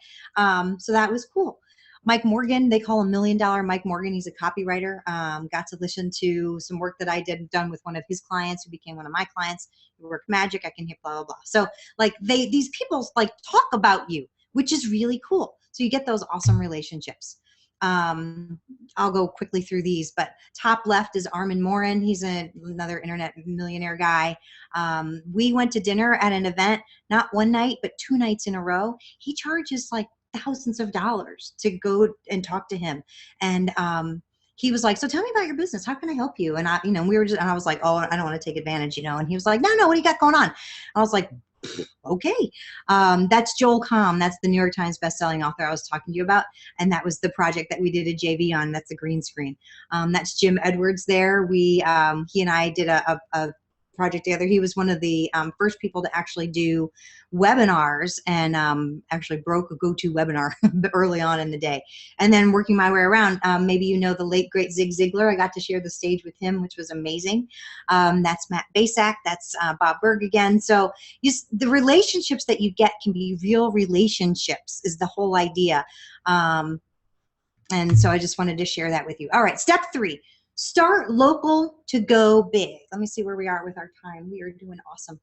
So that was cool. Mike Morgan, they call him $1 Million Mike Morgan. He's a copywriter. Got to listen to some work that I done with one of his clients who became one of my clients. We work magic. I can hit blah, blah, blah. So like these people like talk about you, which is really cool. So you get those awesome relationships. I'll go quickly through these, but top left is Armin Morin. He's another internet millionaire guy. We went to dinner at an event, not one night, but 2 nights in a row. He charges like thousands of dollars to go and talk to him. And he was like, so tell me about your business. How can I help you? And and I was like, oh, I don't want to take advantage, And he was like, no, what do you got going on? And I was like, okay. That's Joel Comm. That's the New York Times bestselling author I was talking to you about. And that was the project that we did a JV on. That's a green screen. That's Jim Edwards there. He and I did a project together. He was one of the first people to actually do webinars, and actually broke a GoToWebinar early on in the day. And then working my way around, maybe the late great Zig Ziglar. I got to share the stage with him, which was amazing. That's Matt Basak. That's Bob Berg again. So the relationships that you get can be real relationships is the whole idea. And so I just wanted to share that with you. All right, step 3. Start local to go big. Let me see where we are with our time. We are doing awesome.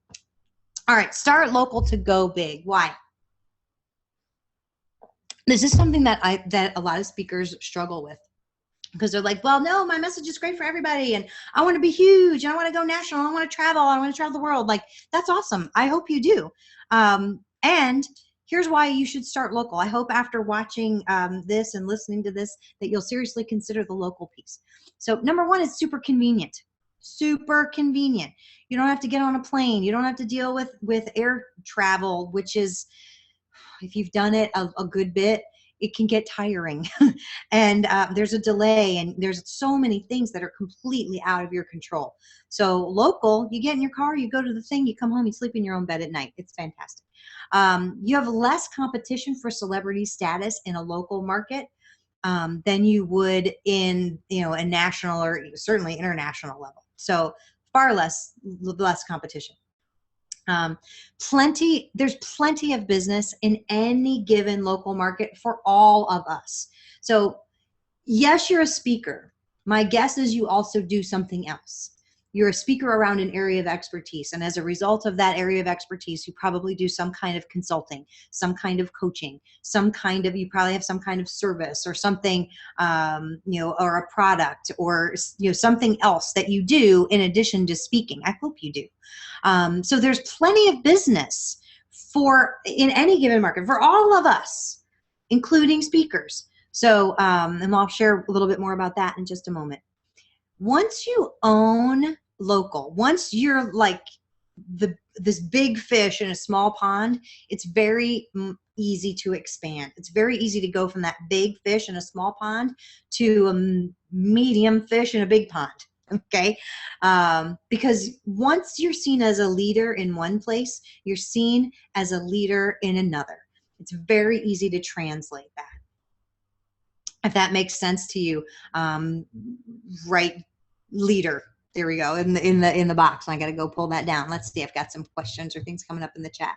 All right, start local to go big. Why? This is something that a lot of speakers struggle with, because they're like, well, no, my message is great for everybody, and I want to be huge, and I want to go national, I want to travel the world. Like, that's awesome. I hope you do. And here's why you should start local. I hope after watching this and listening to this that you'll seriously consider the local piece. So number 1 is super convenient. Super convenient. You don't have to get on a plane. You don't have to deal with air travel, which is, if you've done it a good bit, it can get tiring. And there's a delay, and there's so many things that are completely out of your control. So local, you get in your car, you go to the thing, you come home, you sleep in your own bed at night. It's fantastic. You have less competition for celebrity status in a local market than you would in a national or certainly international level. So far less competition. There's plenty of business in any given local market for all of us. So yes, you're a speaker. My guess is you also do something else. You're a speaker around an area of expertise. And as a result of that area of expertise, you probably do some kind of consulting, some kind of coaching, you probably have some kind of service or something, or a product or, something else that you do in addition to speaking. I hope you do. So there's plenty of business in any given market for all of us, including speakers. So, and I'll share a little bit more about that in just a moment. Once you own local, once you're like this big fish in a small pond, it's very easy to expand. It's very easy to go from that big fish in a small pond to a medium fish in a big pond. Okay. Because once you're seen as a leader in one place, you're seen as a leader in another. It's very easy to translate that. If that makes sense to you, right? Leader. There we go in the box. I got to go pull that down. Let's see. I've got some questions or things coming up in the chat.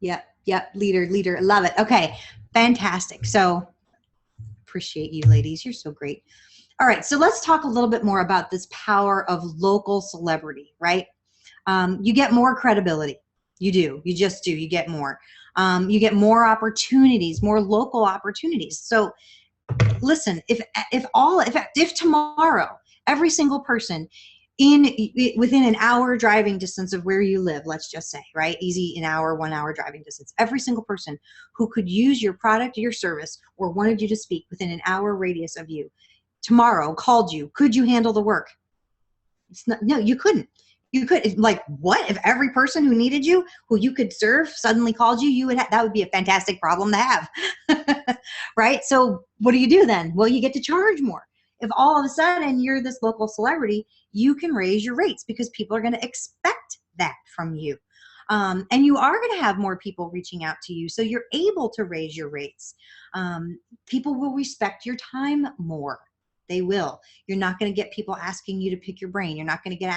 Yep. Leader. Love it. Okay. Fantastic. So appreciate you ladies. You're so great. All right. So let's talk a little bit more about this power of local celebrity, right? You get more credibility. You do. You just do. You get more. You get more opportunities, more local opportunities. So listen, if tomorrow every single person within an hour driving distance of where you live, let's just say, right, easy, an hour, 1 hour driving distance, every single person who could use your product or your service or wanted you to speak within an hour radius of you tomorrow called you, could you handle the work? No, you couldn't. You could, like, what if every person who needed you, who you could serve, suddenly called you? That would be a fantastic problem to have, right? So what do you do then? Well, you get to charge more. If all of a sudden you're this local celebrity, you can raise your rates because people are going to expect that from you. And you are going to have more people reaching out to you, so you're able to raise your rates. People will respect your time more. They will. You're not going to get people asking you to pick your brain. You're not going to get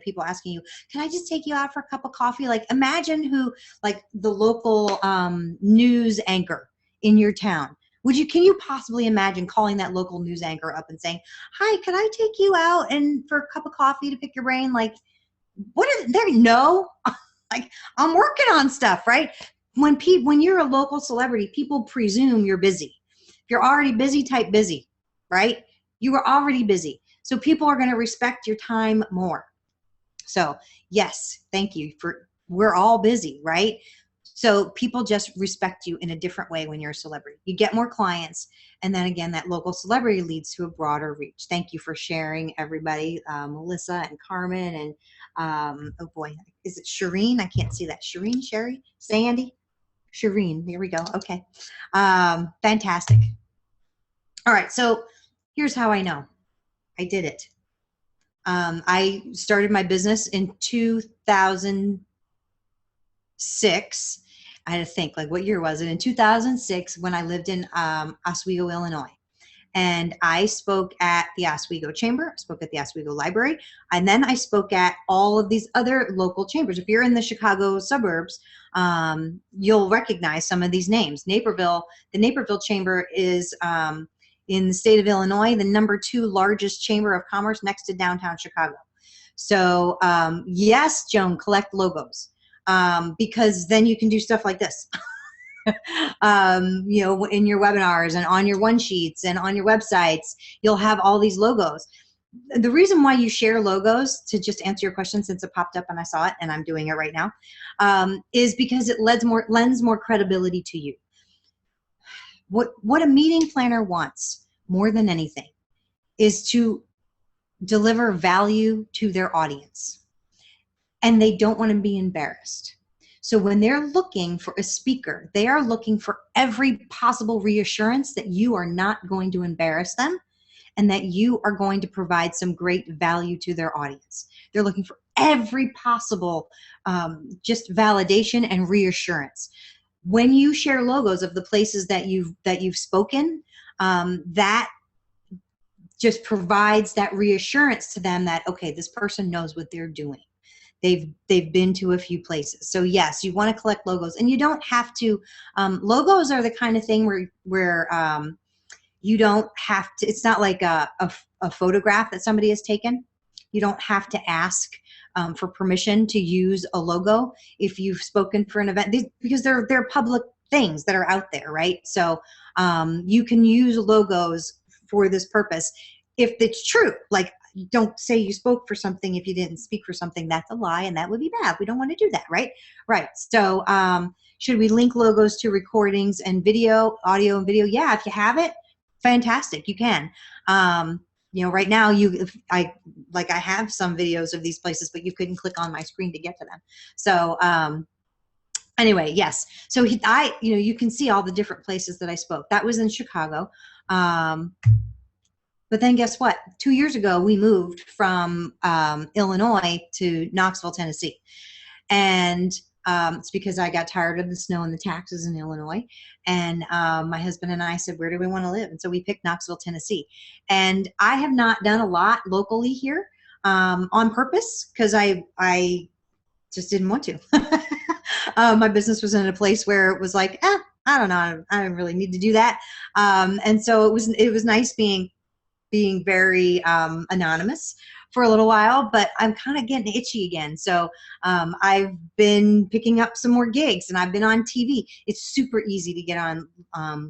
people asking you, can I just take you out for a cup of coffee? Like, imagine like the local news anchor in your town. Can you possibly imagine calling that local news anchor up and saying, hi, can I take you out and for a cup of coffee to pick your brain? Like, no, like, I'm working on stuff, right? When you're a local celebrity, people presume you're busy. If you're already busy, type busy, right? You were already busy. So people are going to respect your time more. So yes, thank you we're all busy, right? So people just respect you in a different way when you're a celebrity. You get more clients, and then again, that local celebrity leads to a broader reach. Thank you for sharing, everybody. Melissa and Carmen and oh boy, is it Shireen? I can't see that. Shireen, Sherry, Sandy, Shireen. Here we go. Okay, fantastic. All right, so here's how I know I did it. I started my business in 2006. I had to think, like, what year was it? In 2006, when I lived in Oswego, Illinois. And I spoke at the Oswego Chamber, I spoke at the Oswego Library, and then I spoke at all of these other local chambers. If you're in the Chicago suburbs, you'll recognize some of these names. Naperville, the Naperville Chamber is in the state of Illinois, the #2 largest chamber of commerce next to downtown Chicago. So yes, Joan, collect logos, because then you can do stuff like this. You know, in your webinars and on your one sheets and on your websites, you'll have all these logos. The reason why you share logos, to just answer your question, since it popped up and I saw it and I'm doing it right now, is because it lends more credibility to you. What a meeting planner wants more than anything is to deliver value to their audience, and they don't want to be embarrassed. So when they're looking for a speaker, they are looking for every possible reassurance that you are not going to embarrass them and that you are going to provide some great value to their audience. They're looking for every possible just validation and reassurance. When you share logos of the places that you've spoken, that just provides that reassurance to them that, okay, this person knows what they're doing. They've been to a few places. So yes, you want to collect logos, and you don't have to. Logos are the kind of thing where you don't have to. It's not like a photograph that somebody has taken. You don't have to ask for permission to use a logo if you've spoken for an event, because they're public things that are out there, right? So you can use logos for this purpose if it's true. Like, don't say you spoke for something if you didn't speak for something. That's a lie, and that would be bad. We don't want to do that, right? Right. So should we link logos to recordings and video, audio and video? Yeah, if you have it, fantastic, you can. You know, right now I have some videos of these places, but you couldn't click on my screen to get to them. So anyway, yes. So you can see all the different places that I spoke. That was in Chicago. But then guess what? 2 years ago, we moved from Illinois to Knoxville, Tennessee. And it's because I got tired of the snow and the taxes in Illinois. And my husband and I said, where do we want to live? And so we picked Knoxville, Tennessee. And I have not done a lot locally here on purpose, because I just didn't want to. My business was in a place where it was like, I don't know, I don't really need to do that. And so it was nice being very anonymous for a little while, but I'm kind of getting itchy again. So I've been picking up some more gigs, and I've been on TV. It's super easy to get on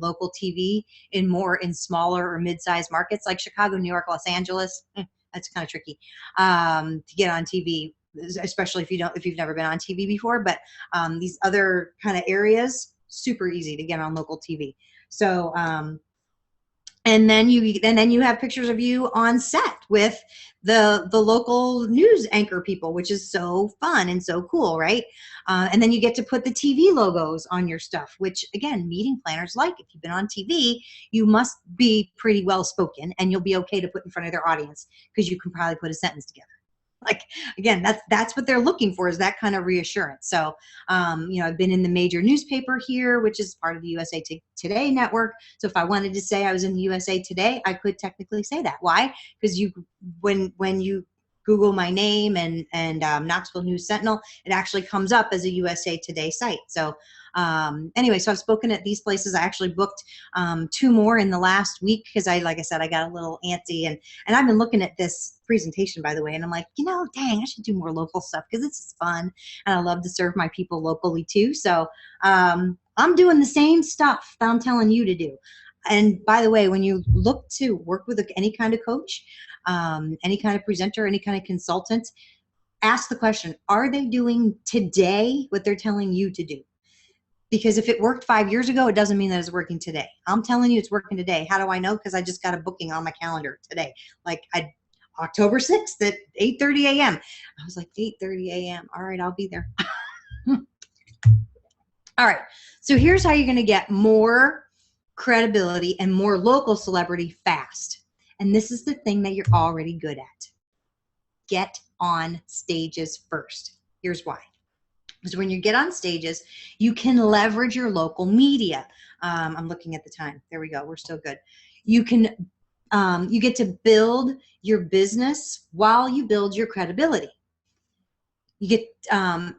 local TV in smaller or mid-sized markets like Chicago, New York, Los Angeles. That's kind of tricky to get on TV, especially if you've never been on TV before. But these other kind of areas, super easy to get on local TV. So and then you have pictures of you on set with the local news anchor people, which is so fun and so cool, right? And then you get to put the TV logos on your stuff, which again, meeting planners like. If you've been on TV, you must be pretty well spoken, and you'll be okay to put in front of their audience because you can probably put a sentence together. Like, again, that's what they're looking for, is that kind of reassurance. So, I've been in the major newspaper here, which is part of the USA Today network. So if I wanted to say I was in the USA Today, I could technically say that. Why? Because when you Google my name and Knoxville News Sentinel, it actually comes up as a USA Today site. So anyway, so I've spoken at these places. I actually booked 2 more in the last week because like I said, I got a little antsy, and I've been looking at this presentation, by the way, and I'm like, dang, I should do more local stuff because it's just fun, and I love to serve my people locally too. So I'm doing the same stuff that I'm telling you to do. And by the way, when you look to work with any kind of coach, any kind of presenter, any kind of consultant, ask the question, are they doing today what they're telling you to do? Because if it worked 5 years ago, it doesn't mean that it's working today. I'm telling you it's working today. How do I know? Because I just got a booking on my calendar today. Like October 6th at 8:30 a.m. I was like, 8:30 a.m. All right, I'll be there. All right. So here's how you're going to get more credibility and more local celebrity fast. And this is the thing that you're already good at. Get on stages first. Here's why. Because when you get on stages, you can leverage your local media. I'm looking at the time. There we go. We're still good. You can, you get to build your business while you build your credibility. You get,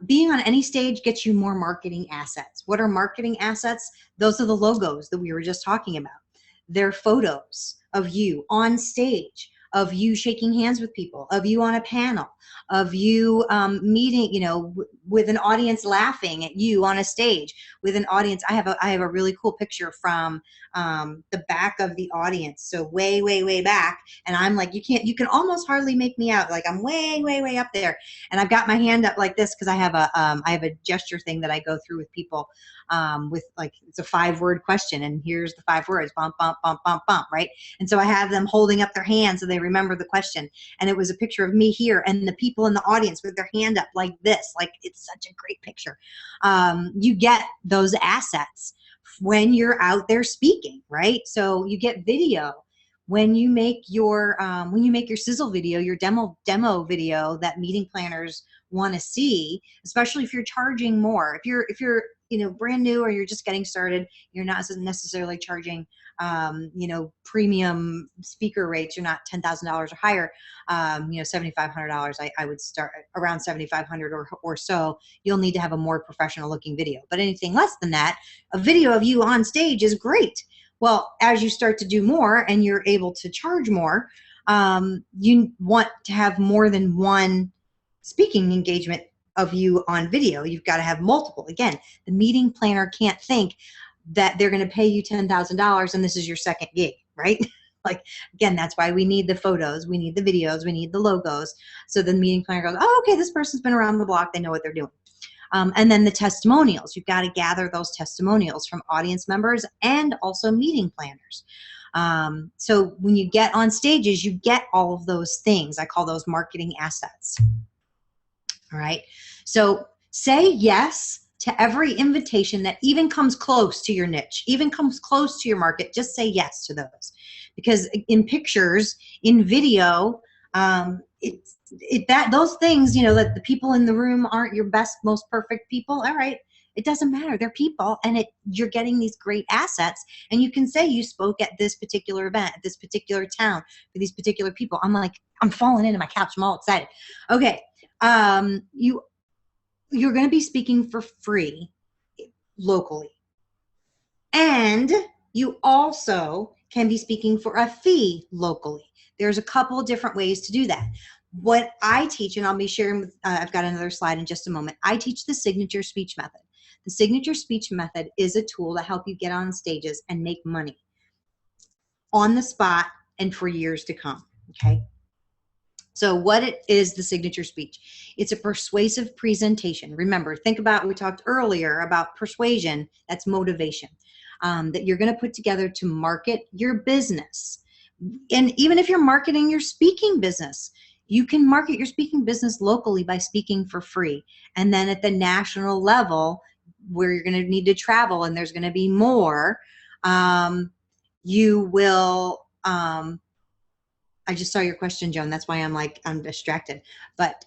being on any stage gets you more marketing assets. What are marketing assets? Those are the logos that we were just talking about. They're photos of you on stage, of you shaking hands with people, of you on a panel, of you meeting, with an audience laughing at you on a stage, with an audience. I have a really cool picture from the back of the audience. So way, way, way back. And I'm like, you can almost hardly make me out. Like I'm way, way, way up there. And I've got my hand up like this because I have a gesture thing that I go through with people with like, it's a 5-word question. And here's the 5 words, bump, bump, bump, bump, bump, right? And so I have them holding up their hands so they remember the question. And it was a picture of me here and the people in the audience with their hand up like this. Like it's such a great picture. You get those assets when you're out there speaking, right? So you get video when you make your sizzle video, your demo video that meeting planners want to see, especially if you're charging more. If you're brand new or you're just getting started, you're not necessarily charging premium speaker rates. You're not $10,000 or higher. $7,500. I would start around $7,500 or so. You'll need to have a more professional looking video. But anything less than that, a video of you on stage is great. Well, as you start to do more and you're able to charge more, you want to have more than one speaking engagement of you on video. You've got to have multiple. Again, the meeting planner can't think that they're going to pay you $10,000 and this is your second gig, right? Like, again, that's why we need the photos, we need the videos, we need the logos. So the meeting planner goes, oh, okay, this person's been around the block. They know what they're doing. And then the testimonials. You've got to gather those testimonials from audience members and also meeting planners. So when you get on stages, you get all of those things. I call those marketing assets. All right. So say yes to every invitation that even comes close to your niche, even comes close to your market. Just say yes to those. Because in pictures, in video, those things, that the people in the room aren't your best, most perfect people. All right. It doesn't matter. They're people, and you're getting these great assets. And you can say you spoke at this particular event, at this particular town, for these particular people. I'm like, I'm falling into my couch. I'm all excited. Okay. You're going to be speaking for free locally. And you also can be speaking for a fee locally. There's a couple of different ways to do that. What I teach, and I'll be sharing with, I've got another slide in just a moment. I teach the signature speech method. The signature speech method is a tool to help you get on stages and make money on the spot and for years to come. Okay. So what is the signature speech? It's a persuasive presentation. Remember, think about, we talked earlier about persuasion. That's motivation that you're going to put together to market your business. And even if you're marketing your speaking business, you can market your speaking business locally by speaking for free. And then at the national level, where you're going to need to travel and there's going to be more, you will, I just saw your question, Joan. That's why I'm distracted. But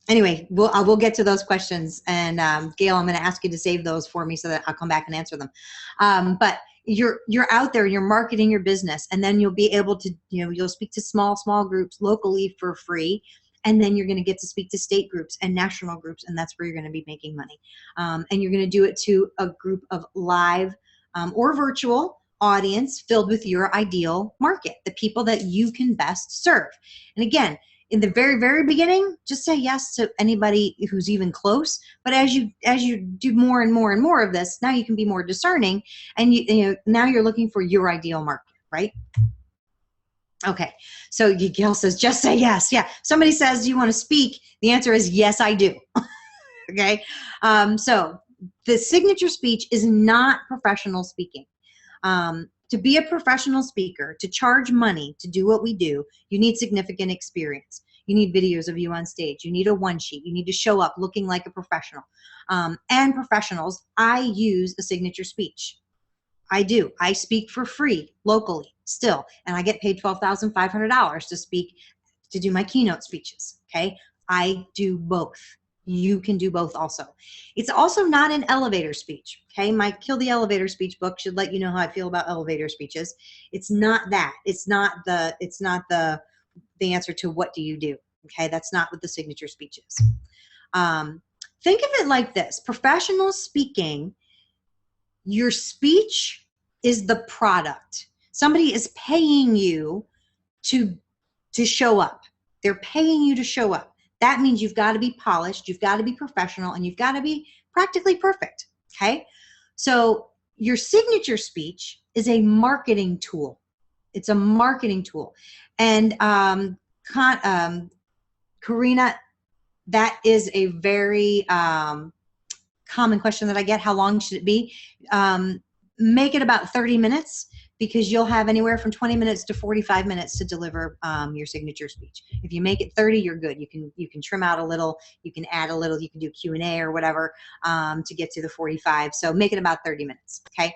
anyway, we'll get to those questions. And Gail, I'm going to ask you to save those for me so that I'll come back and answer them. But you're out there, you're marketing your business, and then you'll be able to, you'll speak to small groups locally for free. And then you're going to get to speak to state groups and national groups, and that's where you're going to be making money. And you're going to do it to a group of live or virtual audience filled with your ideal market, the people that you can best serve. And again, in the very, very beginning, just say yes to anybody who's even close. But as you do more and more and more of this, now you can be more discerning, and now you're looking for your ideal market, right? Okay, so Gail says, just say yes. Yeah, somebody says, do you want to speak? The answer is yes, I do. Okay, so the signature speech is not professional speaking. To be a professional speaker, to charge money to do what we do, you need significant experience. You need videos of you on stage. You need a one sheet. You need to show up looking like a professional. And professionals, I use a signature speech. I do. I speak for free locally still, and I get paid $12,500 to speak, to do my keynote speeches. Okay. I do both. You can do both also. It's also not an elevator speech. Okay. My Kill the Elevator speech book should let you know how I feel about elevator speeches. It's not that. It's not the answer to what do you do. Okay. That's not what the signature speech is. Think of it like this. Professional speaking, your speech is the product. Somebody is paying you to show up. They're paying you to show up. That means you've got to be polished, you've got to be professional, and you've got to be practically perfect. Okay? So your signature speech is a marketing tool. It's a marketing tool. And Karina, that is a very common question that I get. How long should it be? Make it about 30 minutes, because you'll have anywhere from 20 minutes to 45 minutes to deliver your signature speech. If you make it 30, you're good. You can trim out a little, you can add a little, you can do Q&A or whatever to get to the 45. So make it about 30 minutes, okay?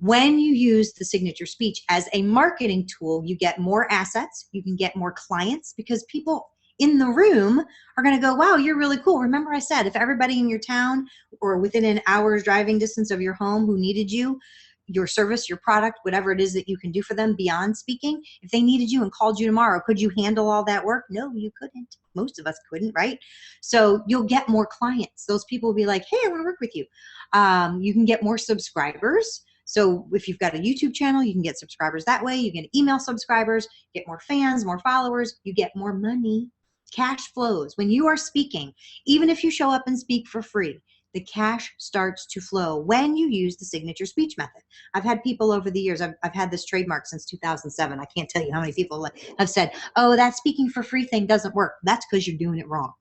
When you use the signature speech as a marketing tool, you get more assets, you can get more clients, because people in the room are going to go, wow, you're really cool. Remember I said, if everybody in your town or within an hour's driving distance of your home who needed you, your service, your product, whatever it is that you can do for them beyond speaking, if they needed you and called you tomorrow, could you handle all that work? No, you couldn't. Most of us couldn't, right? So you'll get more clients. Those people will be like, hey, I want to work with you. You can get more subscribers. So if you've got a YouTube channel, you can get subscribers that way. You can email subscribers, get more fans, more followers. You get more money. Cash flows. When you are speaking, even if you show up and speak for free, the cash starts to flow when you use the signature speech method. I've had people over the years, I've had this trademark since 2007. I can't tell you how many people have said, oh, that speaking for free thing doesn't work. That's because you're doing it wrong.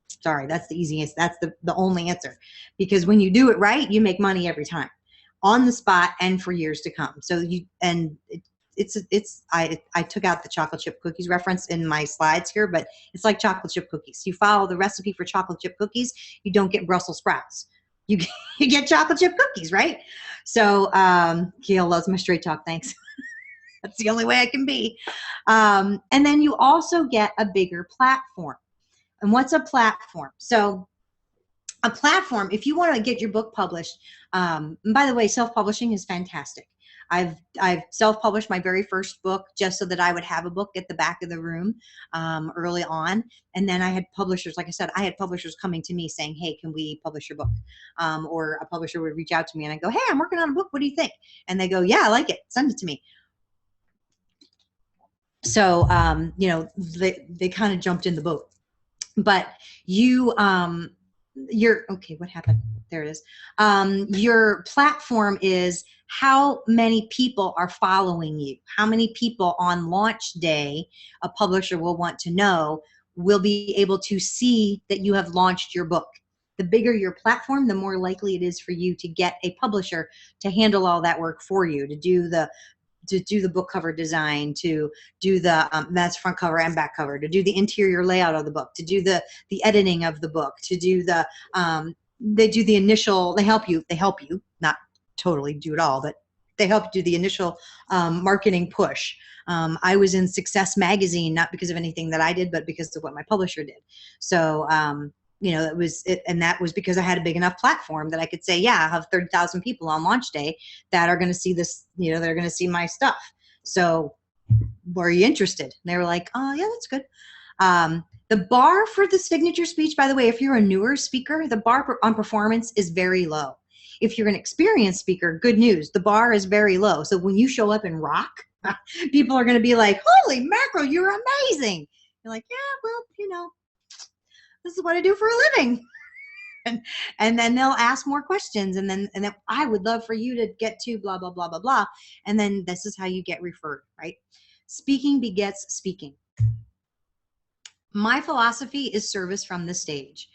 Sorry, that's the easiest. That's the only answer. Because when you do it right, you make money every time, on the spot and for years to come. So I took out the chocolate chip cookies reference in my slides here, but it's like chocolate chip cookies. You follow the recipe for chocolate chip cookies, you don't get Brussels sprouts. You get chocolate chip cookies, right? So Gail loves my straight talk, thanks. That's the only way I can be. And then you also get a bigger platform. And what's a platform? So a platform, if you want to get your book published, and by the way, self-publishing is fantastic. I've self-published my very first book just so that I would have a book at the back of the room early on. And then I had publishers, like I said, I had publishers coming to me saying, hey, can we publish your book? Or a publisher would reach out to me and I go, hey, I'm working on a book. What do you think? And they go, yeah, I like it. Send it to me. So, they kind of jumped in the boat. But okay, what happened? There it is. Your platform is how many people are following you. How many people on launch day, a publisher will want to know, will be able to see that you have launched your book. The bigger your platform, the more likely it is for you to get a publisher to handle all that work for you, to do the book cover design, to do the that's front cover and back cover, to do the interior layout of the book, to do the editing of the book, to do the they do the initial, they help you, not totally do it all, but they help do the initial marketing push. I was in Success Magazine, not because of anything that I did, but because of what my publisher did. So that was it, and that was because I had a big enough platform that I could say, yeah, I have 30,000 people on launch day that are going to see this, they're going to see my stuff. So were you interested? And they were like, oh yeah, that's good. The bar for the signature speech, by the way, if you're a newer speaker, the bar on performance is very low. If you're an experienced speaker, good news, the bar is very low. So when you show up and rock, people are going to be like, holy mackerel, you're amazing. You're like, yeah, well, this is what I do for a living. And then they'll ask more questions. And then I would love for you to get to blah, blah, blah, blah, blah. And then this is how you get referred, right? Speaking begets speaking. My philosophy is service from the stage.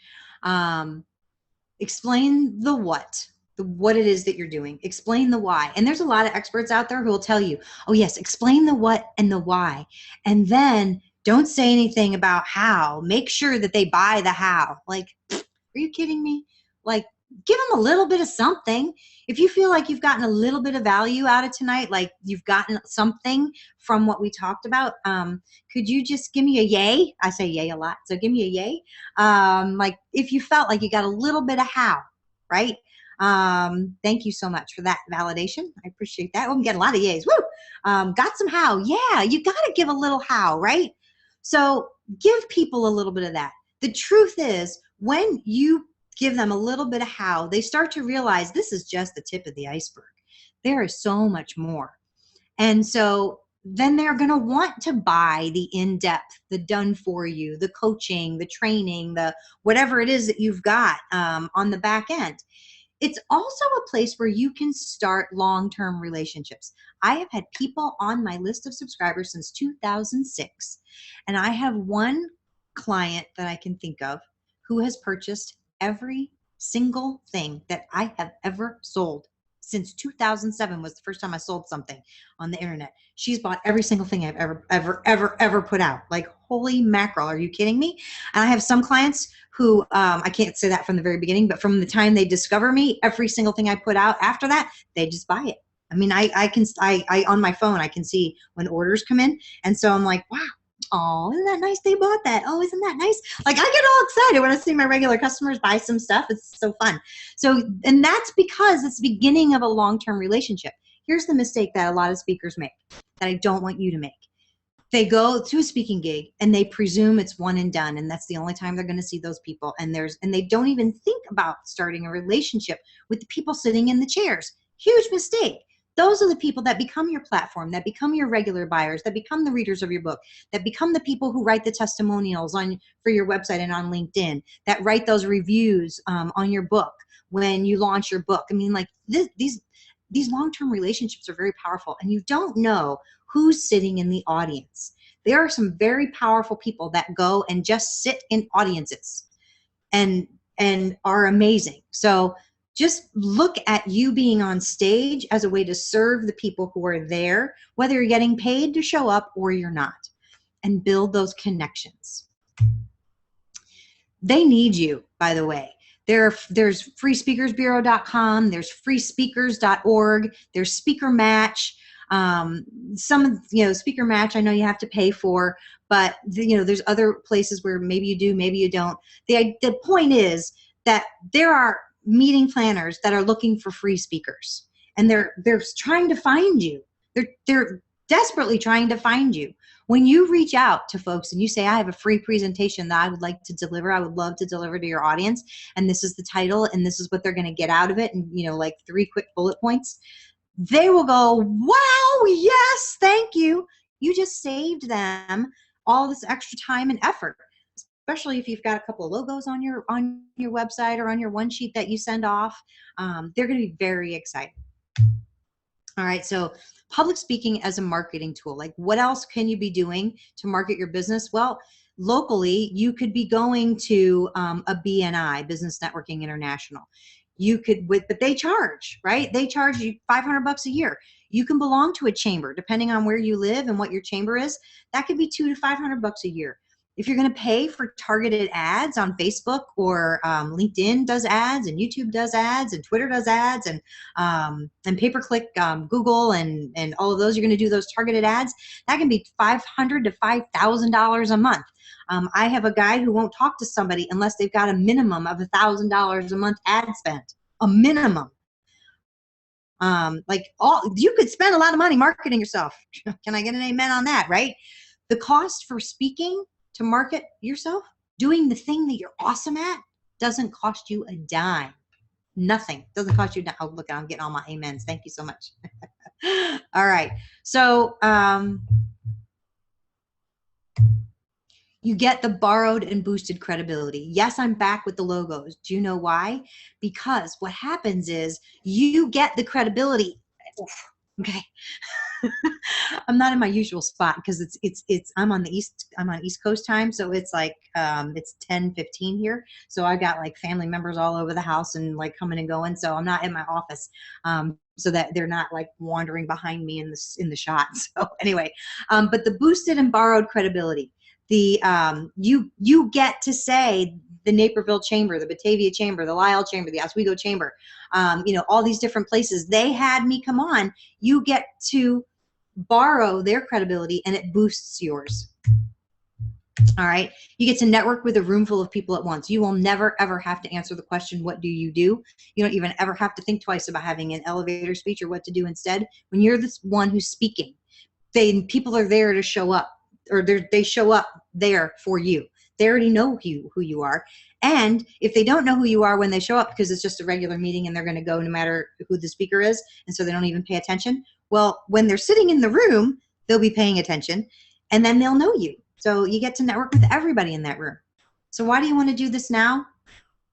Explain the what it is that you're doing. Explain the why. And there's a lot of experts out there who will tell you, oh yes, explain the what and the why. And then don't say anything about how. Make sure that they buy the how. Like, are you kidding me? Like, give them a little bit of something. If you feel like you've gotten a little bit of value out of tonight, like you've gotten something from what we talked about, could you just give me a yay? I say yay a lot, so give me a yay. Like if you felt like you got a little bit of how, right? Thank you so much for that validation. I appreciate that. We get a lot of yays. Woo! Got some how. Yeah, you got to give a little how, right? So give people a little bit of that. The truth is, when you give them a little bit of how, they start to realize this is just the tip of the iceberg. There is so much more. And so then they're going to want to buy the in-depth, the done for you, the coaching, the training, the whatever it is that you've got on the back end. It's also a place where you can start long-term relationships. I have had people on my list of subscribers since 2006, and I have one client that I can think of who has purchased every single thing that I have ever sold. Since 2007 was the first time I sold something on the internet. She's bought every single thing I've ever put out. Like, holy mackerel, are you kidding me? And I have some clients who, I can't say that from the very beginning, but from the time they discover me, every single thing I put out after that, they just buy it. I mean, I on my phone, I can see when orders come in. And so I'm like, wow. Oh, isn't that nice? They bought that. Oh, isn't that nice? Like, I get all excited when I see my regular customers buy some stuff. It's so fun. So, and that's because it's the beginning of a long-term relationship. Here's the mistake that a lot of speakers make that I don't want you to make. They go to a speaking gig and they presume it's one and done, and that's the only time they're going to see those people. And they don't even think about starting a relationship with the people sitting in the chairs. Huge mistake. Those are the people that become your platform, that become your regular buyers, that become the readers of your book, that become the people who write the testimonials for your website and on LinkedIn, that write those reviews on your book when you launch your book. I mean, like these long-term relationships are very powerful, and you don't know who's sitting in the audience. There are some very powerful people that go and just sit in audiences and are amazing. So just look at you being on stage as a way to serve the people who are there, whether you're getting paid to show up or you're not, and build those connections. They need you, by the way. There's freespeakersbureau.com, there's freespeakers.org, there's Speaker Match. Speaker Match, I know you have to pay for, but there's other places where maybe you do, maybe you don't. The point is that there are meeting planners that are looking for free speakers, and they're trying to find you. They're desperately trying to find you. When you reach out to folks and you say, I have a free presentation that I would like to deliver, I would love to deliver to your audience, and this is the title, and this is what they're going to get out of it, and like 3 quick bullet points, they will go, wow, yes, thank you. You just saved them all this extra time and effort. Especially if you've got a couple of logos on your website or on your one sheet that you send off, they're going to be very excited. All right, so public speaking as a marketing tool. Like, what else can you be doing to market your business? Well, locally, you could be going to a BNI, Business Networking International. You could, but they charge, right? They charge you $500 a year. You can belong to a chamber, depending on where you live and what your chamber is. That could be $200 to $500 a year. If you're going to pay for targeted ads on Facebook, or LinkedIn does ads, and YouTube does ads, and Twitter does ads, and pay-per-click Google and all of those, you're going to do those targeted ads. That can be $500 to $5,000 a month. I have a guy who won't talk to somebody unless they've got a minimum of $1,000 a month ad spend. A minimum. You could spend a lot of money marketing yourself. Can I get an amen on that, right? The cost for speaking to market yourself, doing the thing that you're awesome at, doesn't cost you a dime. Nothing. Doesn't cost you a dime. Oh, look, I'm getting all my amens. Thank you so much. All right. So you get the borrowed and boosted credibility. Yes, I'm back with the logos. Do you know why? Because what happens is you get the credibility. Okay. I'm not in my usual spot because I'm on East Coast time. So it's like, it's 10:15 here. So I got like family members all over the house and like coming and going. So I'm not in my office. So that they're not like wandering behind me in the shot. So anyway, but the boosted and borrowed credibility, you get to say the Naperville Chamber, the Batavia Chamber, the Lisle Chamber, the Oswego Chamber, all these different places. They had me come on. You get to borrow their credibility and it boosts yours. All right. You get to network with a room full of people at once. You will never, ever have to answer the question, what do? You don't even ever have to think twice about having an elevator speech or what to do instead. When you're the one who's speaking, people are there to show up, or they show up there for you. They already know who you are. And if they don't know who you are when they show up, because it's just a regular meeting and they're going to go no matter who the speaker is, and so they don't even pay attention, well, when they're sitting in the room, they'll be paying attention, and then they'll know you. So you get to network with everybody in that room. So why do you want to do this now?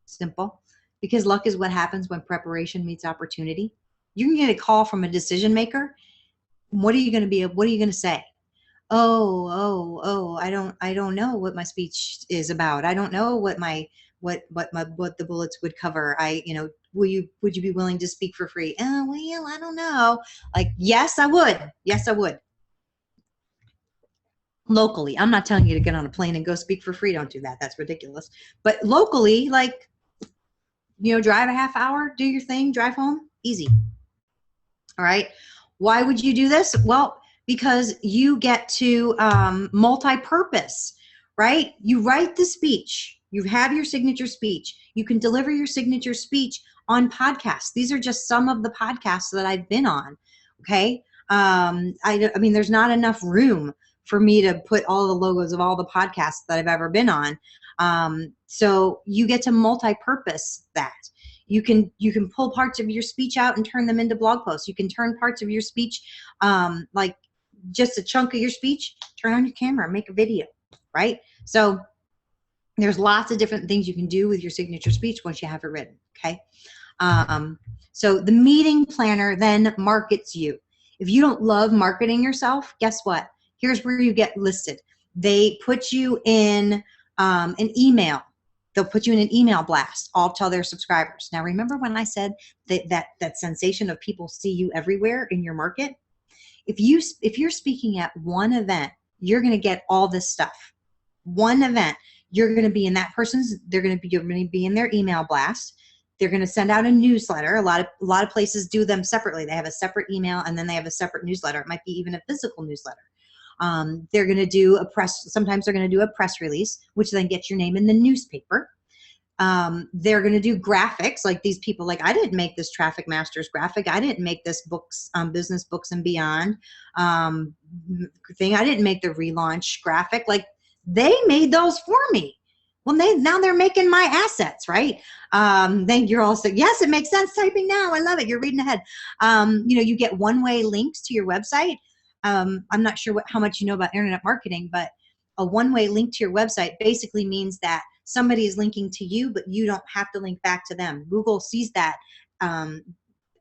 Simple. Because luck is what happens when preparation meets opportunity. You can get a call from a decision maker. What are you going to say? Oh, I don't know what my speech is about. I don't know what the bullets would cover. Would you be willing to speak for free? Well, I don't know. Like, yes, I would. Yes, I would. Locally, I'm not telling you to get on a plane and go speak for free. Don't do that. That's ridiculous. But locally, like, drive a half hour, do your thing, drive home, easy. All right. Why would you do this? Well, because you get to multi-purpose, right? You write the speech. You have your signature speech. You can deliver your signature speech on podcasts. These are just some of the podcasts that I've been on, okay? I mean, there's not enough room for me to put all the logos of all the podcasts that I've ever been on. So you get to multi-purpose that. You can pull parts of your speech out and turn them into blog posts. You can turn parts of your speech, like just a chunk of your speech, turn on your camera, make a video, right? So there's lots of different things you can do with your signature speech once you have it written, okay? So the meeting planner then markets you. If you don't love marketing yourself, guess what? Here's where you get listed. They put you in an email. They'll put you in an email blast, all tell their subscribers. Now, remember when I said that sensation of people see you everywhere in your market? If you're speaking at one event, you're going to get all this stuff. One event, you're going to be in that person's. You're going to be in their email blast. They're going to send out a newsletter. A lot of places do them separately. They have a separate email and then they have a separate newsletter. It might be even a physical newsletter. They're going to do sometimes they're going to do a press release, which then gets your name in the newspaper. They're going to do graphics, like these people, like I didn't make this Traffic Masters graphic. I didn't make this Business Books and Beyond thing. I didn't make the relaunch graphic. Like they made those for me. Well, now they're making my assets, right? Then you're also, yes, it makes sense typing now. I love it. You're reading ahead. You get one-way links to your website. I'm not sure how much you know about internet marketing, but a one-way link to your website basically means that somebody is linking to you, but you don't have to link back to them. Google sees that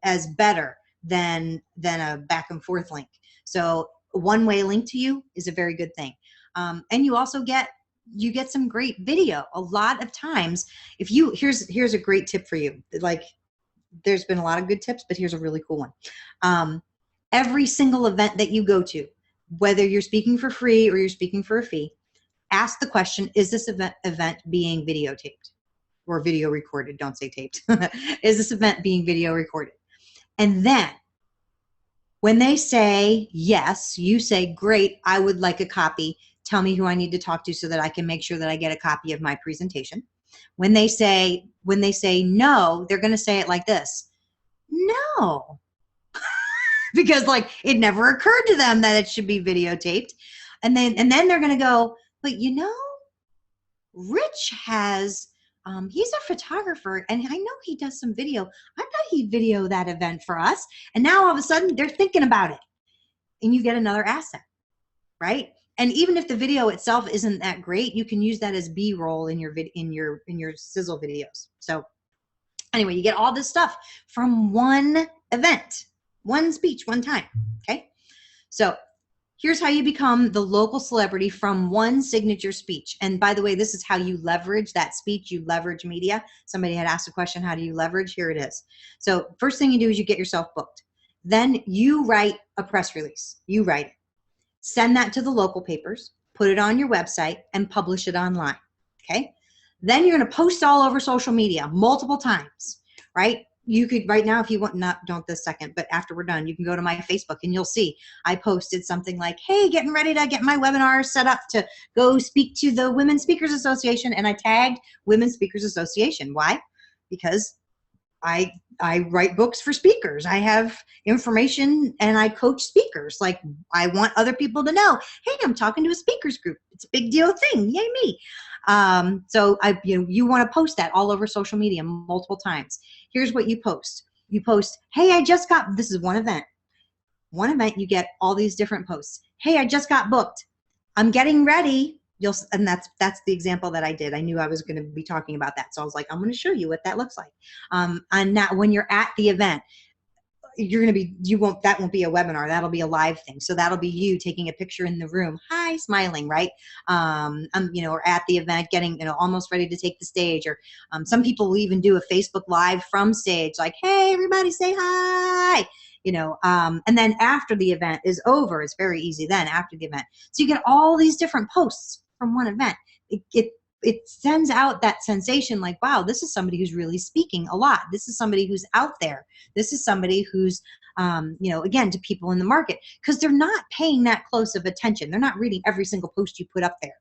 as better than a back and forth link. So a one-way link to you is a very good thing. And you also get some great video. A lot of times, here's a great tip for you. Like, there's been a lot of good tips, but here's a really cool one. Every single event that you go to, whether you're speaking for free or you're speaking for a fee, ask the question, is this event being videotaped or video recorded? Don't say taped. Is this event being video recorded? And then when they say yes, you say, great, I would like a copy. Tell me who I need to talk to so that I can make sure that I get a copy of my presentation. When they say no, they're going to say it like this. No. Because like it never occurred to them that it should be videotaped. And then they're going to go, but Rich has, he's a photographer and I know he does some video. I bet he'd video that event for us. And now all of a sudden they're thinking about it and you get another asset, right? And even if the video itself isn't that great, you can use that as B-roll in your sizzle videos. So anyway, you get all this stuff from one event, one speech, one time, okay? So here's how you become the local celebrity from one signature speech. And by the way, this is how you leverage that speech. You leverage media. Somebody had asked a question, how do you leverage? Here it is. So first thing you do is you get yourself booked. Then you write a press release. You write it. Send that to the local papers, put it on your website, and publish it online. Okay? Then you're going to post all over social media multiple times, right? You could right now, if you want, not don't this second, but after we're done, you can go to my Facebook and you'll see I posted something like, hey, getting ready to get my webinar set up to go speak to the Women Speakers Association, and I tagged Women Speakers Association. Why? Because I write books for speakers. I have information and I coach speakers. Like, I want other people to know, hey, I'm talking to a speakers group. It's a big deal thing. Yay me. So you want to post that all over social media multiple times. Here's what you post. You post, hey, I just got, this is one event. One event, you get all these different posts. Hey, I just got booked. I'm getting ready. And that's the example that I did. I knew I was going to be talking about that. So I was like, I'm going to show you what that looks like. And now when you're at the event, you're going to be, that won't be a webinar. That'll be a live thing. So that'll be you taking a picture in the room. Hi, smiling, right? Or at the event getting, almost ready to take the stage, or some people will even do a Facebook Live from stage, like, hey, everybody say hi. And then after the event is over, it's very easy then after the event. So you get all these different posts from one event. It sends out that sensation like, wow, this is somebody who's really speaking a lot. This is somebody who's out there. This is somebody who's, again, to people in the market, because they're not paying that close of attention. They're not reading every single post you put up there,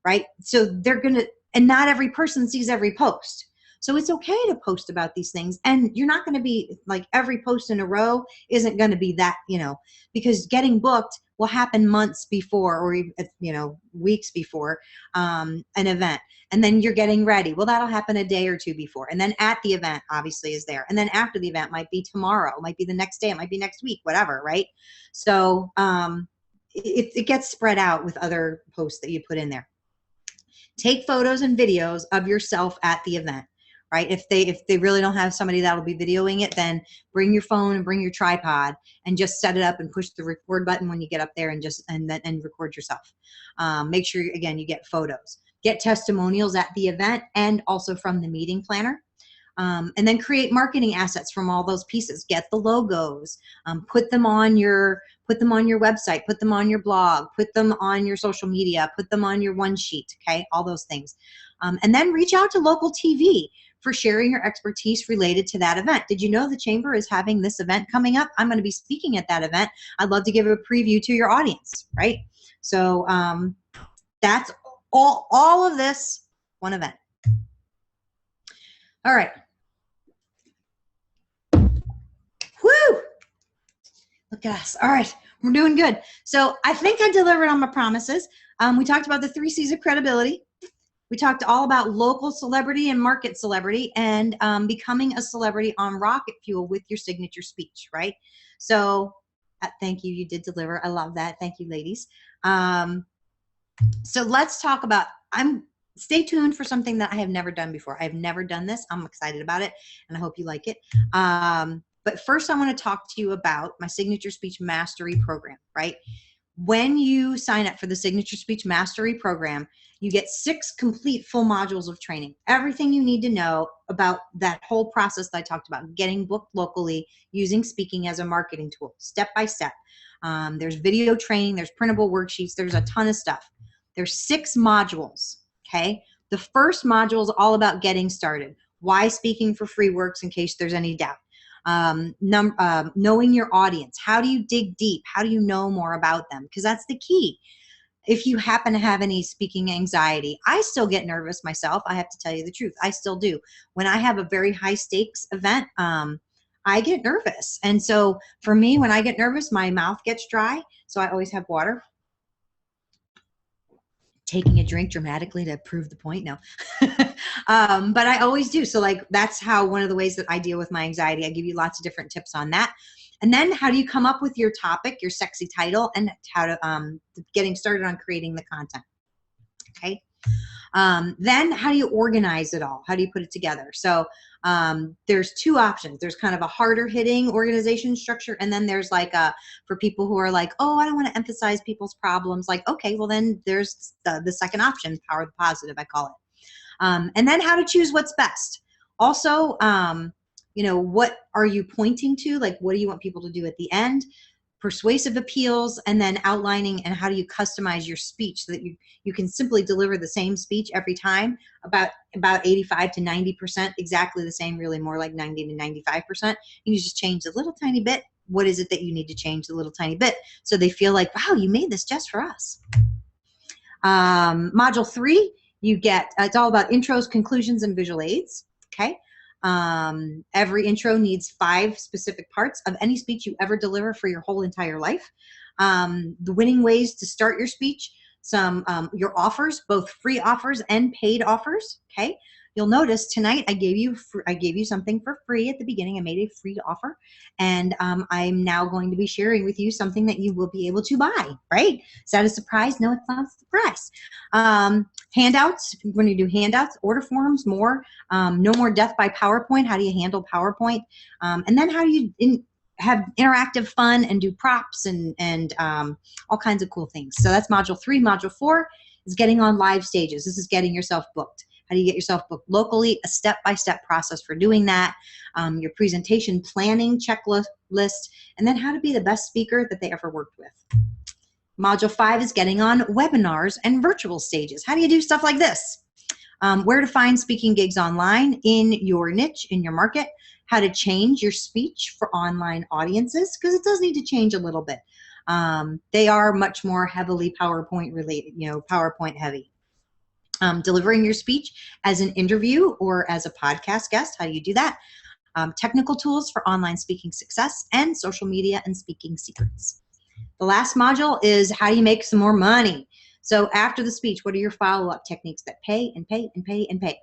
right? So they're going to, and not every person sees every post. So it's okay to post about these things, and you're not going to be like every post in a row isn't going to be that, because getting booked will happen months before, or weeks before an event. And then you're getting ready. Well, that'll happen a day or two before. And then at the event obviously is there. And then after the event might be tomorrow, might be the next day, it might be next week, whatever, right? So it gets spread out with other posts that you put in there. Take photos and videos of yourself at the event. Right? If they really don't have somebody that'll be videoing it, then bring your phone and bring your tripod and just set it up and push the record button when you get up there and record yourself. Make sure, again, you get photos. Get testimonials at the event and also from the meeting planner. And then create marketing assets from all those pieces. Get the logos, put them on your website, put them on your blog, put them on your social media, put them on your one sheet, okay? All those things. And then reach out to local TV for sharing your expertise related to that event. Did you know the Chamber is having this event coming up? I'm going to be speaking at that event. I'd love to give a preview to your audience, right? So that's all of this, one event. All right. Woo! Look at us. All right, we're doing good. So I think I delivered on my promises. We talked about the 3 C's of credibility. We talked all about local celebrity and market celebrity, and becoming a celebrity on rocket fuel with your signature speech, right? So thank you. You did deliver. I love that. Thank you, ladies. So let's talk about, stay tuned for something that I have never done before. I've never done this. I'm excited about it, and I hope you like it. But first, I want to talk to you about my Signature Speech Mastery Program, right? When you sign up for the Signature Speech Mastery Program, you get 6 complete full modules of training. Everything you need to know about that whole process that I talked about, getting booked locally, using speaking as a marketing tool, step by step. There's video training, there's printable worksheets, there's a ton of stuff. There's 6 modules, okay? The first module is all about getting started. Why speaking for free works, in case there's any doubt. Knowing your audience. How do you dig deep? How do you know more about them? Because that's the key. If you happen to have any speaking anxiety, I still get nervous myself. I have to tell you the truth. I still do. When I have a very high stakes event, I get nervous. And so for me, when I get nervous, my mouth gets dry. So I always have water. Taking a drink dramatically to prove the point. No. But I always do. So like, that's how, one of the ways that I deal with my anxiety. I give you lots of different tips on that. And then how do you come up with your topic, your sexy title, and how to getting started on creating the content. Okay. Then how do you organize it all? How do you put it together? So there's two options. There's kind of a harder hitting organization structure. And then there's like for people who are like, oh, I don't want to emphasize people's problems. Like, okay, well then there's the second option, power of the positive, I call it. And then how to choose what's best. Also, what are you pointing to? Like, what do you want people to do at the end? Persuasive appeals, and then outlining and how do you customize your speech so that you can simply deliver the same speech every time, about 85 to 90% exactly the same, really more like 90 to 95%. You just change a little tiny bit. What is it that you need to change a little tiny bit so they feel like, wow, you made this just for us. Module 3, you get, it's all about intros, conclusions, and visual aids. Okay. Every intro needs 5 specific parts of any speech you ever deliver for your whole entire life. The winning ways to start your speech, your offers, both free offers and paid offers. Okay. You'll notice tonight I gave you something for free at the beginning. I made a free offer, and I'm now going to be sharing with you something that you will be able to buy, right? Is that a surprise? No, it's not a surprise. Handouts, when you do handouts, order forms, more. No more death by PowerPoint. How do you handle PowerPoint? And then how do you have interactive fun and do props and all kinds of cool things. So that's module 3. Module 4 is getting on live stages. This is getting yourself booked. How do you get yourself booked locally? A step-by-step process for doing that. Your presentation planning checklist, and then how to be the best speaker that they ever worked with. Module 5 is getting on webinars and virtual stages. How do you do stuff like this? Where to find speaking gigs online in your niche, in your market. How to change your speech for online audiences, because it does need to change a little bit. They are much more heavily PowerPoint related, PowerPoint heavy. Delivering your speech as an interview or as a podcast guest. How do you do that? Technical tools for online speaking success, and social media and speaking secrets. The last module is how do you make some more money? So after the speech, what are your follow-up techniques that pay and pay and pay and pay?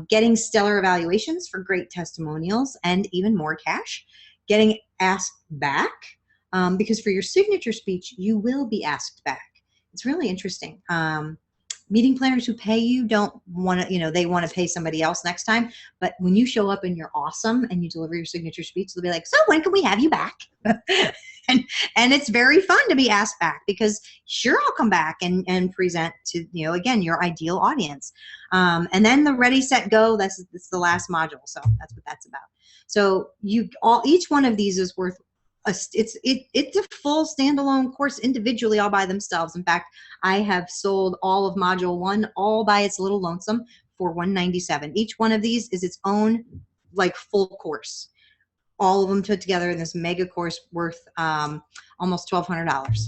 Getting stellar evaluations for great testimonials and even more cash. Getting asked back, because for your signature speech, you will be asked back. It's really interesting. Meeting planners who pay you don't want to, they want to pay somebody else next time. But when you show up and you're awesome and you deliver your signature speech, they'll be like, so when can we have you back? and it's very fun to be asked back, because sure, I'll come back and present to, again, your ideal audience. And then the ready, set, go, that's the last module. So that's what that's about. So each one of these is worth it's a full standalone course individually all by themselves. In fact, I have sold all of module 1 all by its little lonesome for $197. Each one of these is its own full course. All of them put together in this mega course worth almost $1,200.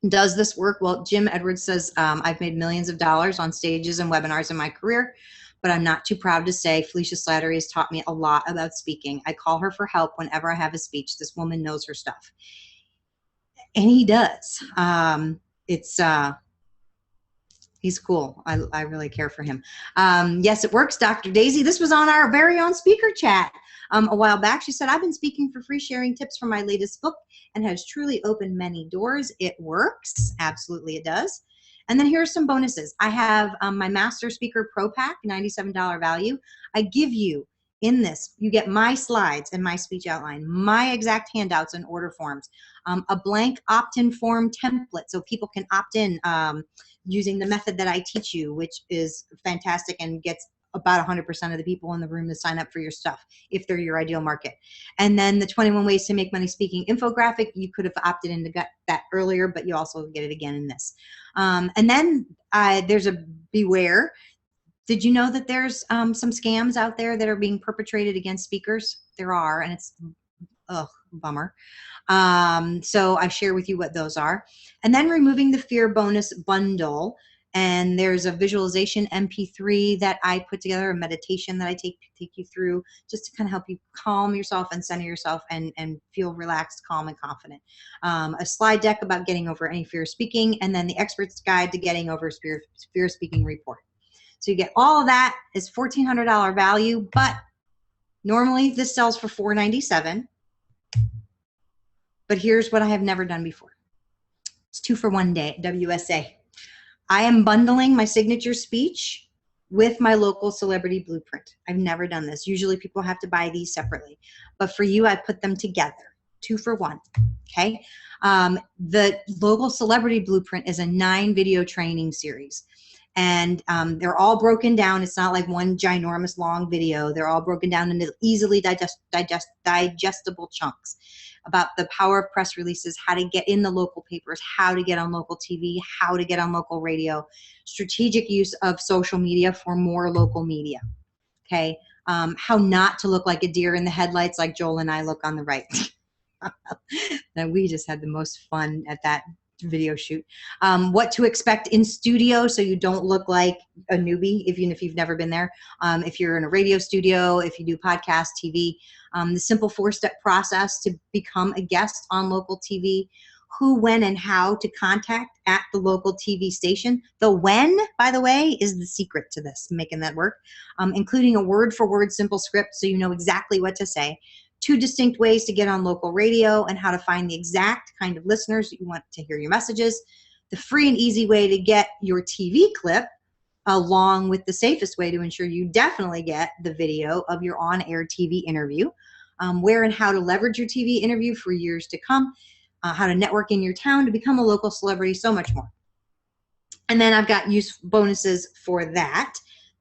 Does this work? Well, Jim Edwards says, I've made millions of dollars on stages and webinars in my career, but I'm not too proud to say Felecia Slattery has taught me a lot about speaking. I call her for help whenever I have a speech. This woman knows her stuff. And he does. He's cool. I really care for him. Yes, it works, Dr. Daisy. This was on our very own speaker chat a while back. She said, I've been speaking for free, sharing tips from my latest book, and has truly opened many doors. It works. Absolutely it does. And then here are some bonuses. I have my Master Speaker Pro Pack, $97 value. I give you in this, you get my slides and my speech outline, my exact handouts and order forms, a blank opt-in form template so people can opt in using the method that I teach you, which is fantastic and gets about 100% of the people in the room to sign up for your stuff if they're your ideal market. And then the 21 ways to make money speaking infographic, you could have opted into that earlier, but you also get it again in this. And then there's a beware. Did you know that there's some scams out there that are being perpetrated against speakers? There are, and it's bummer. So I share with you what those are. And then removing the fear bonus bundle. And there's a visualization MP3 that I put together, a meditation that I take you through just to kind of help you calm yourself and center yourself and feel relaxed, calm, and confident. A slide deck about getting over any fear of speaking, and then the expert's guide to getting over fear of speaking report. So you get all of that. It's $1,400 value, but normally this sells for $497. But here's what I have never done before. It's 2 for 1 day, WSA. I am bundling my signature speech with my local celebrity blueprint. I've never done this. Usually people have to buy these separately, but for you, I put them together, 2 for 1. Okay. The local celebrity blueprint is a 9-video training series. And they're all broken down. It's not like one ginormous long video. They're all broken down into easily digestible chunks about the power of press releases, how to get in the local papers, how to get on local TV, how to get on local radio, strategic use of social media for more local media. Okay. How not to look like a deer in the headlights like Joel and I look on the right. Now we just had the most fun at that video shoot. What to expect in studio so you don't look like a newbie, even if you've never been there. If you're in a radio studio, if you do podcast, TV, the simple 4-step process to become a guest on local TV, who, when, and how to contact at the local TV station. The when, by the way, is the secret to this, making that work, including a word-for-word simple script so you know exactly what to say. 2 distinct ways to get on local radio and how to find the exact kind of listeners that you want to hear your messages. The free and easy way to get your TV clip, along with the safest way to ensure you definitely get the video of your on-air TV interview. Where and how to leverage your TV interview for years to come. How to network in your town to become a local celebrity, so much more. And then I've got use bonuses for that.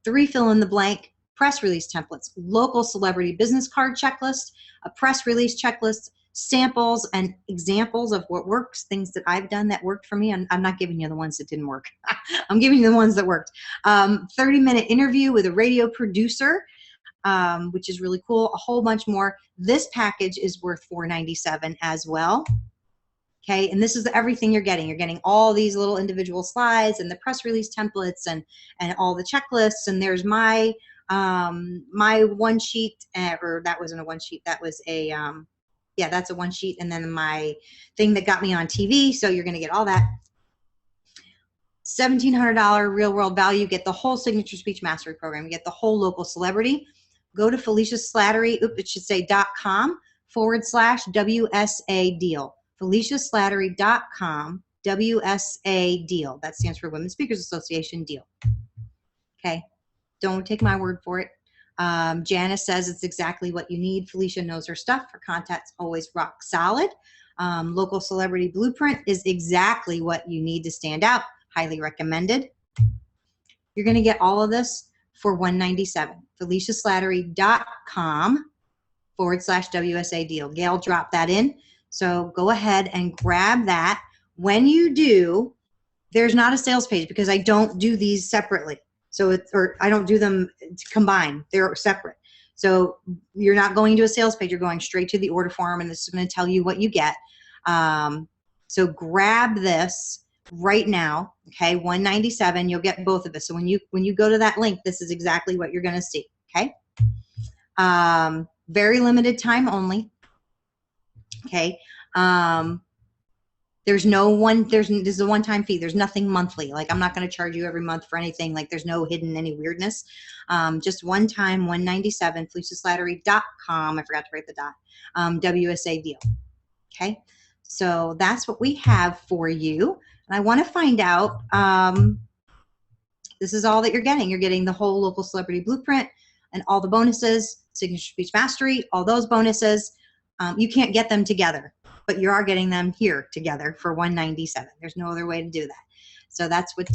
3 fill-in-the-blank press release templates, local celebrity business card checklist, a press release checklist, samples and examples of what works, things that I've done that worked for me. I'm not giving you the ones that didn't work. I'm giving you the ones that worked. 30-minute interview with a radio producer, which is really cool. A whole bunch more. This package is worth $497 as well. Okay, and this is everything you're getting. You're getting all these little individual slides and the press release templates and all the checklists. And there's my my one sheet, or that wasn't a one sheet. That was a yeah, that's a one sheet. And then my thing that got me on TV. So you're going to get all that. $1,700 real world value. Get the whole signature speech mastery program. You get the whole local celebrity. Go to Felecia Slattery. It should say .com/WSA deal. FeleciaSlattery.com WSA deal. That stands for Women's Speakers Association deal. Okay. Don't take my word for it. Janice says it's exactly what you need. Felecia knows her stuff. Her contact's always rock solid. Local celebrity blueprint is exactly what you need to stand out. Highly recommended. You're going to get all of this for $197. FeleciaSlattery.com/WSA deal. Gail dropped that in. So go ahead and grab that. When you do, there's not a sales page because I don't do these separately. So I don't do them combined. They're separate. So you're not going to a sales page. You're going straight to the order form, and this is going to tell you what you get. So grab this right now. Okay, $197. You'll get both of us. So when you go to that link, this is exactly what you're going to see. Okay. Very limited time only. Okay. This is a one-time fee. There's nothing monthly. Like, I'm not going to charge you every month for anything. Like, there's no hidden any weirdness. Just one time, $197, FeleciaSlattery.com. I forgot to write the dot. WSA deal. Okay. So that's what we have for you. And I want to find out, this is all that you're getting. You're getting the whole local celebrity blueprint and all the bonuses, signature speech mastery, all those bonuses. You can't get them together, but you are getting them here together for $197. There's no other way to do that. So that's what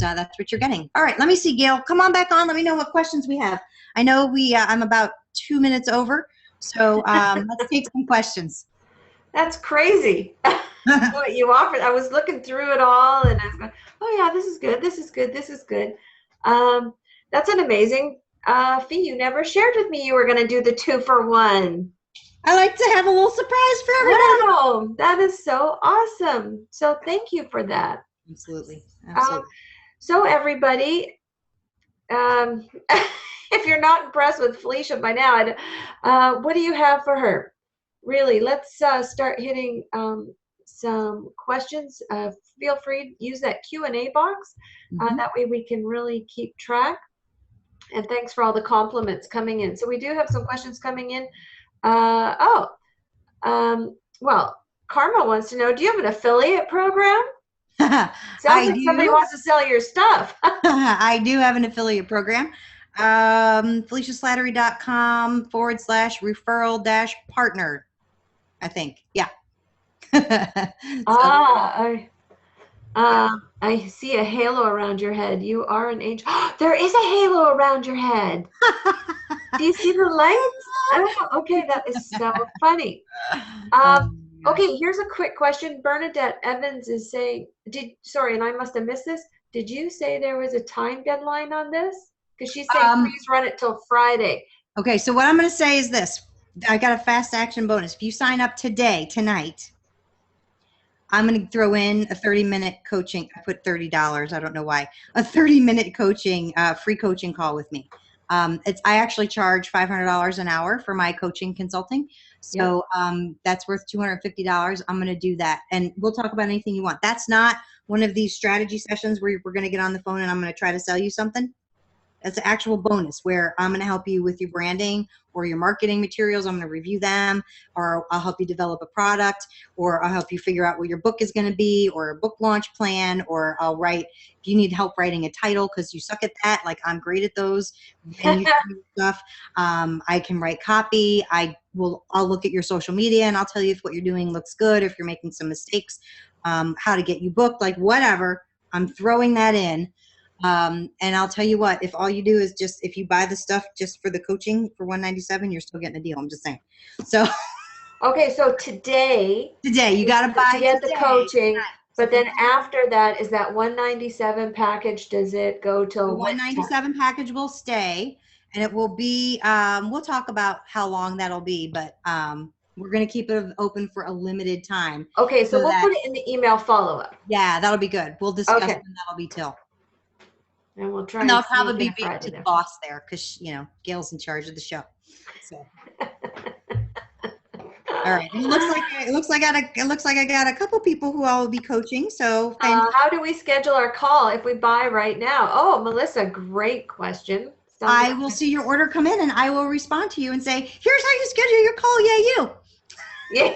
you're getting. All right, let me see, Gail. Come on back on. Let me know what questions we have. I know I'm about 2 minutes over, so let's take some questions. That's crazy. What you offered. I was looking through it all, and I was going, oh yeah, this is good. This is good. This is good. That's an amazing fee. You never shared with me you were going to do the 2 for 1. I like to have a little surprise for everybody. Wow, that is so awesome. So thank you for that. Absolutely. So everybody, if you're not impressed with Felecia by now, what do you have for her? Really, let's start hitting some questions. Feel free to use that Q&A box. That way we can really keep track. And thanks for all the compliments coming in. So we do have some questions coming in. Well, Karma wants to know, do you have an affiliate program? Sounds I like somebody do. wants to sell your stuff. I do have an affiliate program. FeliciaSlattery.com/referral-partner, I think. Yeah. So, Ah, I see a halo around your head. You are an angel. There is a halo around your head. Do you see the lights? Oh, okay, that is so funny. oh Um, my gosh. okay, here's a quick question. Bernadette Evans is saying, sorry, and I must have missed this. Did you say there was a time deadline on this? Because she's saying Um, please run it till Friday. okay, so what I'm going to say is this. I got a fast action bonus. If you sign up tonight, I'm going to throw in a 30-minute coaching. I put $30. I don't know why. A 30-minute coaching, free coaching call with me. I actually charge $500 an hour for my coaching consulting. So that's worth $250. I'm going to do that. And we'll talk about anything you want. That's not one of these strategy sessions where we're going to get on the phone and I'm going to try to sell you something. That's an actual bonus where I'm going to help you with your branding or your marketing materials. I'm going to review them, or I'll help you develop a product, or I'll help you figure out what your book is going to be, or a book launch plan, or I'll write, if you need help writing a title because you suck at that, like I'm great at those, and you stuff. I can write copy. I'll look at your social media and I'll tell you if what you're doing looks good, if you're making some mistakes, how to get you booked, like whatever. I'm throwing that in. And I'll tell you what, if all you do is if you buy the stuff just for the coaching for $197, you're still getting a deal. I'm just saying. So Okay, so today you got to buy to get today. the coaching, but then after that is that 197 package. Does it go The till what time? 197 package will stay, and it will be, we'll talk about how long that'll be, but we're going to keep it open for a limited time. Okay, so we'll put it in the email follow-up. Yeah, that'll be good. We'll discuss Okay. when that'll be till. And we'll try And and I'll probably be be the boss there because, Gail's in charge of the show. So. All right. It looks like I got a couple people who I will be coaching. So how do we schedule our call if we buy right now? Oh, Melissa, great question. I will see your order come in and I will respond to you and say, here's how you schedule your call. Yeah, you. Yeah.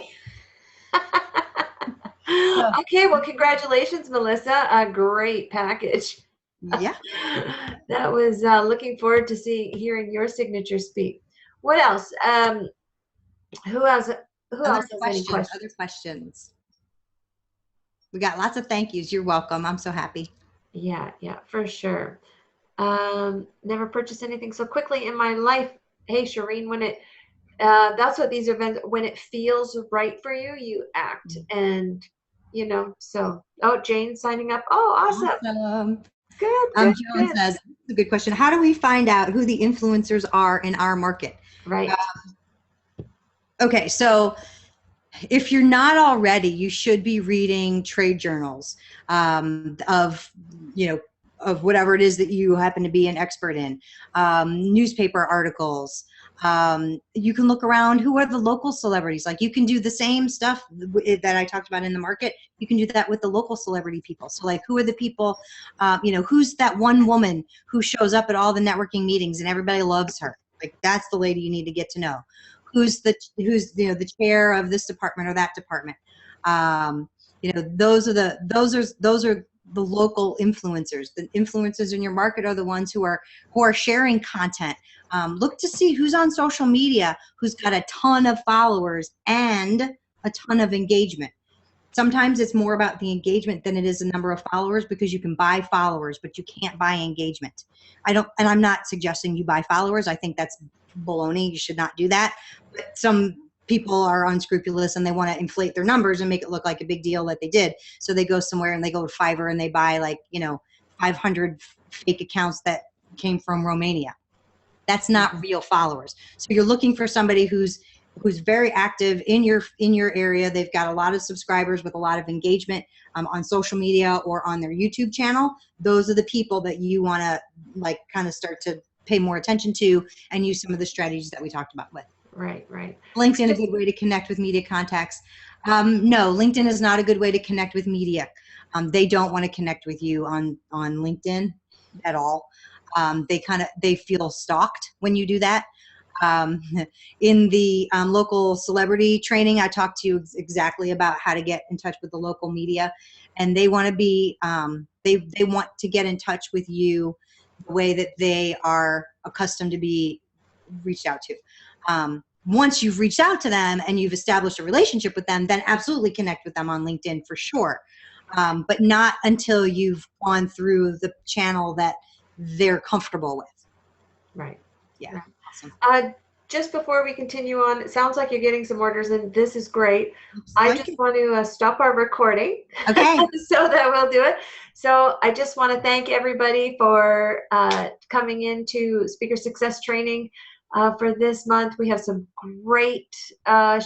Okay, well, congratulations, Melissa. A great package. Yeah. That was looking forward to hearing your signature speak. What else? Who else has any questions? Other questions. We got lots of thank yous. You're welcome. I'm so happy. Yeah, for sure. Never purchased anything so quickly in my life. Hey, Shireen, that's what these events, when it feels right for you, you act. And, so, Jane signing up. Oh, awesome. Good. Joan says, that's a good question. How do we find out who the influencers are in our market? Right. Okay, so if you're not already, you should be reading trade journals of whatever it is that you happen to be an expert in, newspaper articles. You can look around, who are the local celebrities? Like, you can do the same stuff that I talked about in the market. You can do that with the local celebrity people. So like, who are the people, who's that one woman who shows up at all the networking meetings and everybody loves her? Like, that's the lady you need to get to know. Who's the chair of this department or that department? Those are the local influencers. The influencers in your market are the ones who are sharing content. Look to see who's on social media, who's got a ton of followers and a ton of engagement. Sometimes it's more about the engagement than it is the number of followers, because you can buy followers, but you can't buy engagement. And I'm not suggesting you buy followers. I think that's baloney. You should not do that. But some people are unscrupulous and they want to inflate their numbers and make it look like a big deal that they did. So they go somewhere and they go to Fiverr and they buy 500 fake accounts that came from Romania. That's not real followers. So you're looking for somebody who's very active in your area. They've got a lot of subscribers with a lot of engagement on social media or on their YouTube channel. Those are the people that you want to kind of start to pay more attention to and use some of the strategies that we talked about with. Right. LinkedIn a good way to connect with media contacts? No, LinkedIn is not a good way to connect with media. They don't want to connect with you on LinkedIn at all. They feel stalked when you do that. Um, in the local celebrity training, I talked to you exactly about how to get in touch with the local media, and they want to be they want to get in touch with you the way that they are accustomed to be reached out to. Once you've reached out to them and you've established a relationship with them, then absolutely connect with them on LinkedIn for sure. But not until you've gone through the channel that they're comfortable with. Right. Yeah. Right. Awesome. Just before we continue on, it sounds like you're getting some orders and this is great. I Like just it. want to stop our recording Okay. so that we'll do it. So I just want to thank everybody for coming into Speaker Success Training for this month. We have some great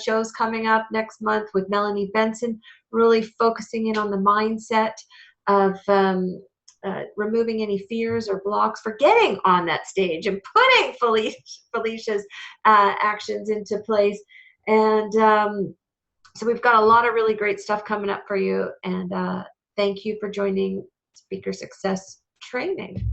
shows coming up next month with Melanie Benson, really focusing in on the mindset of removing any fears or blocks for getting on that stage and putting Felecia's actions into place. And so we've got a lot of really great stuff coming up for you. And thank you for joining Speaker Success Training.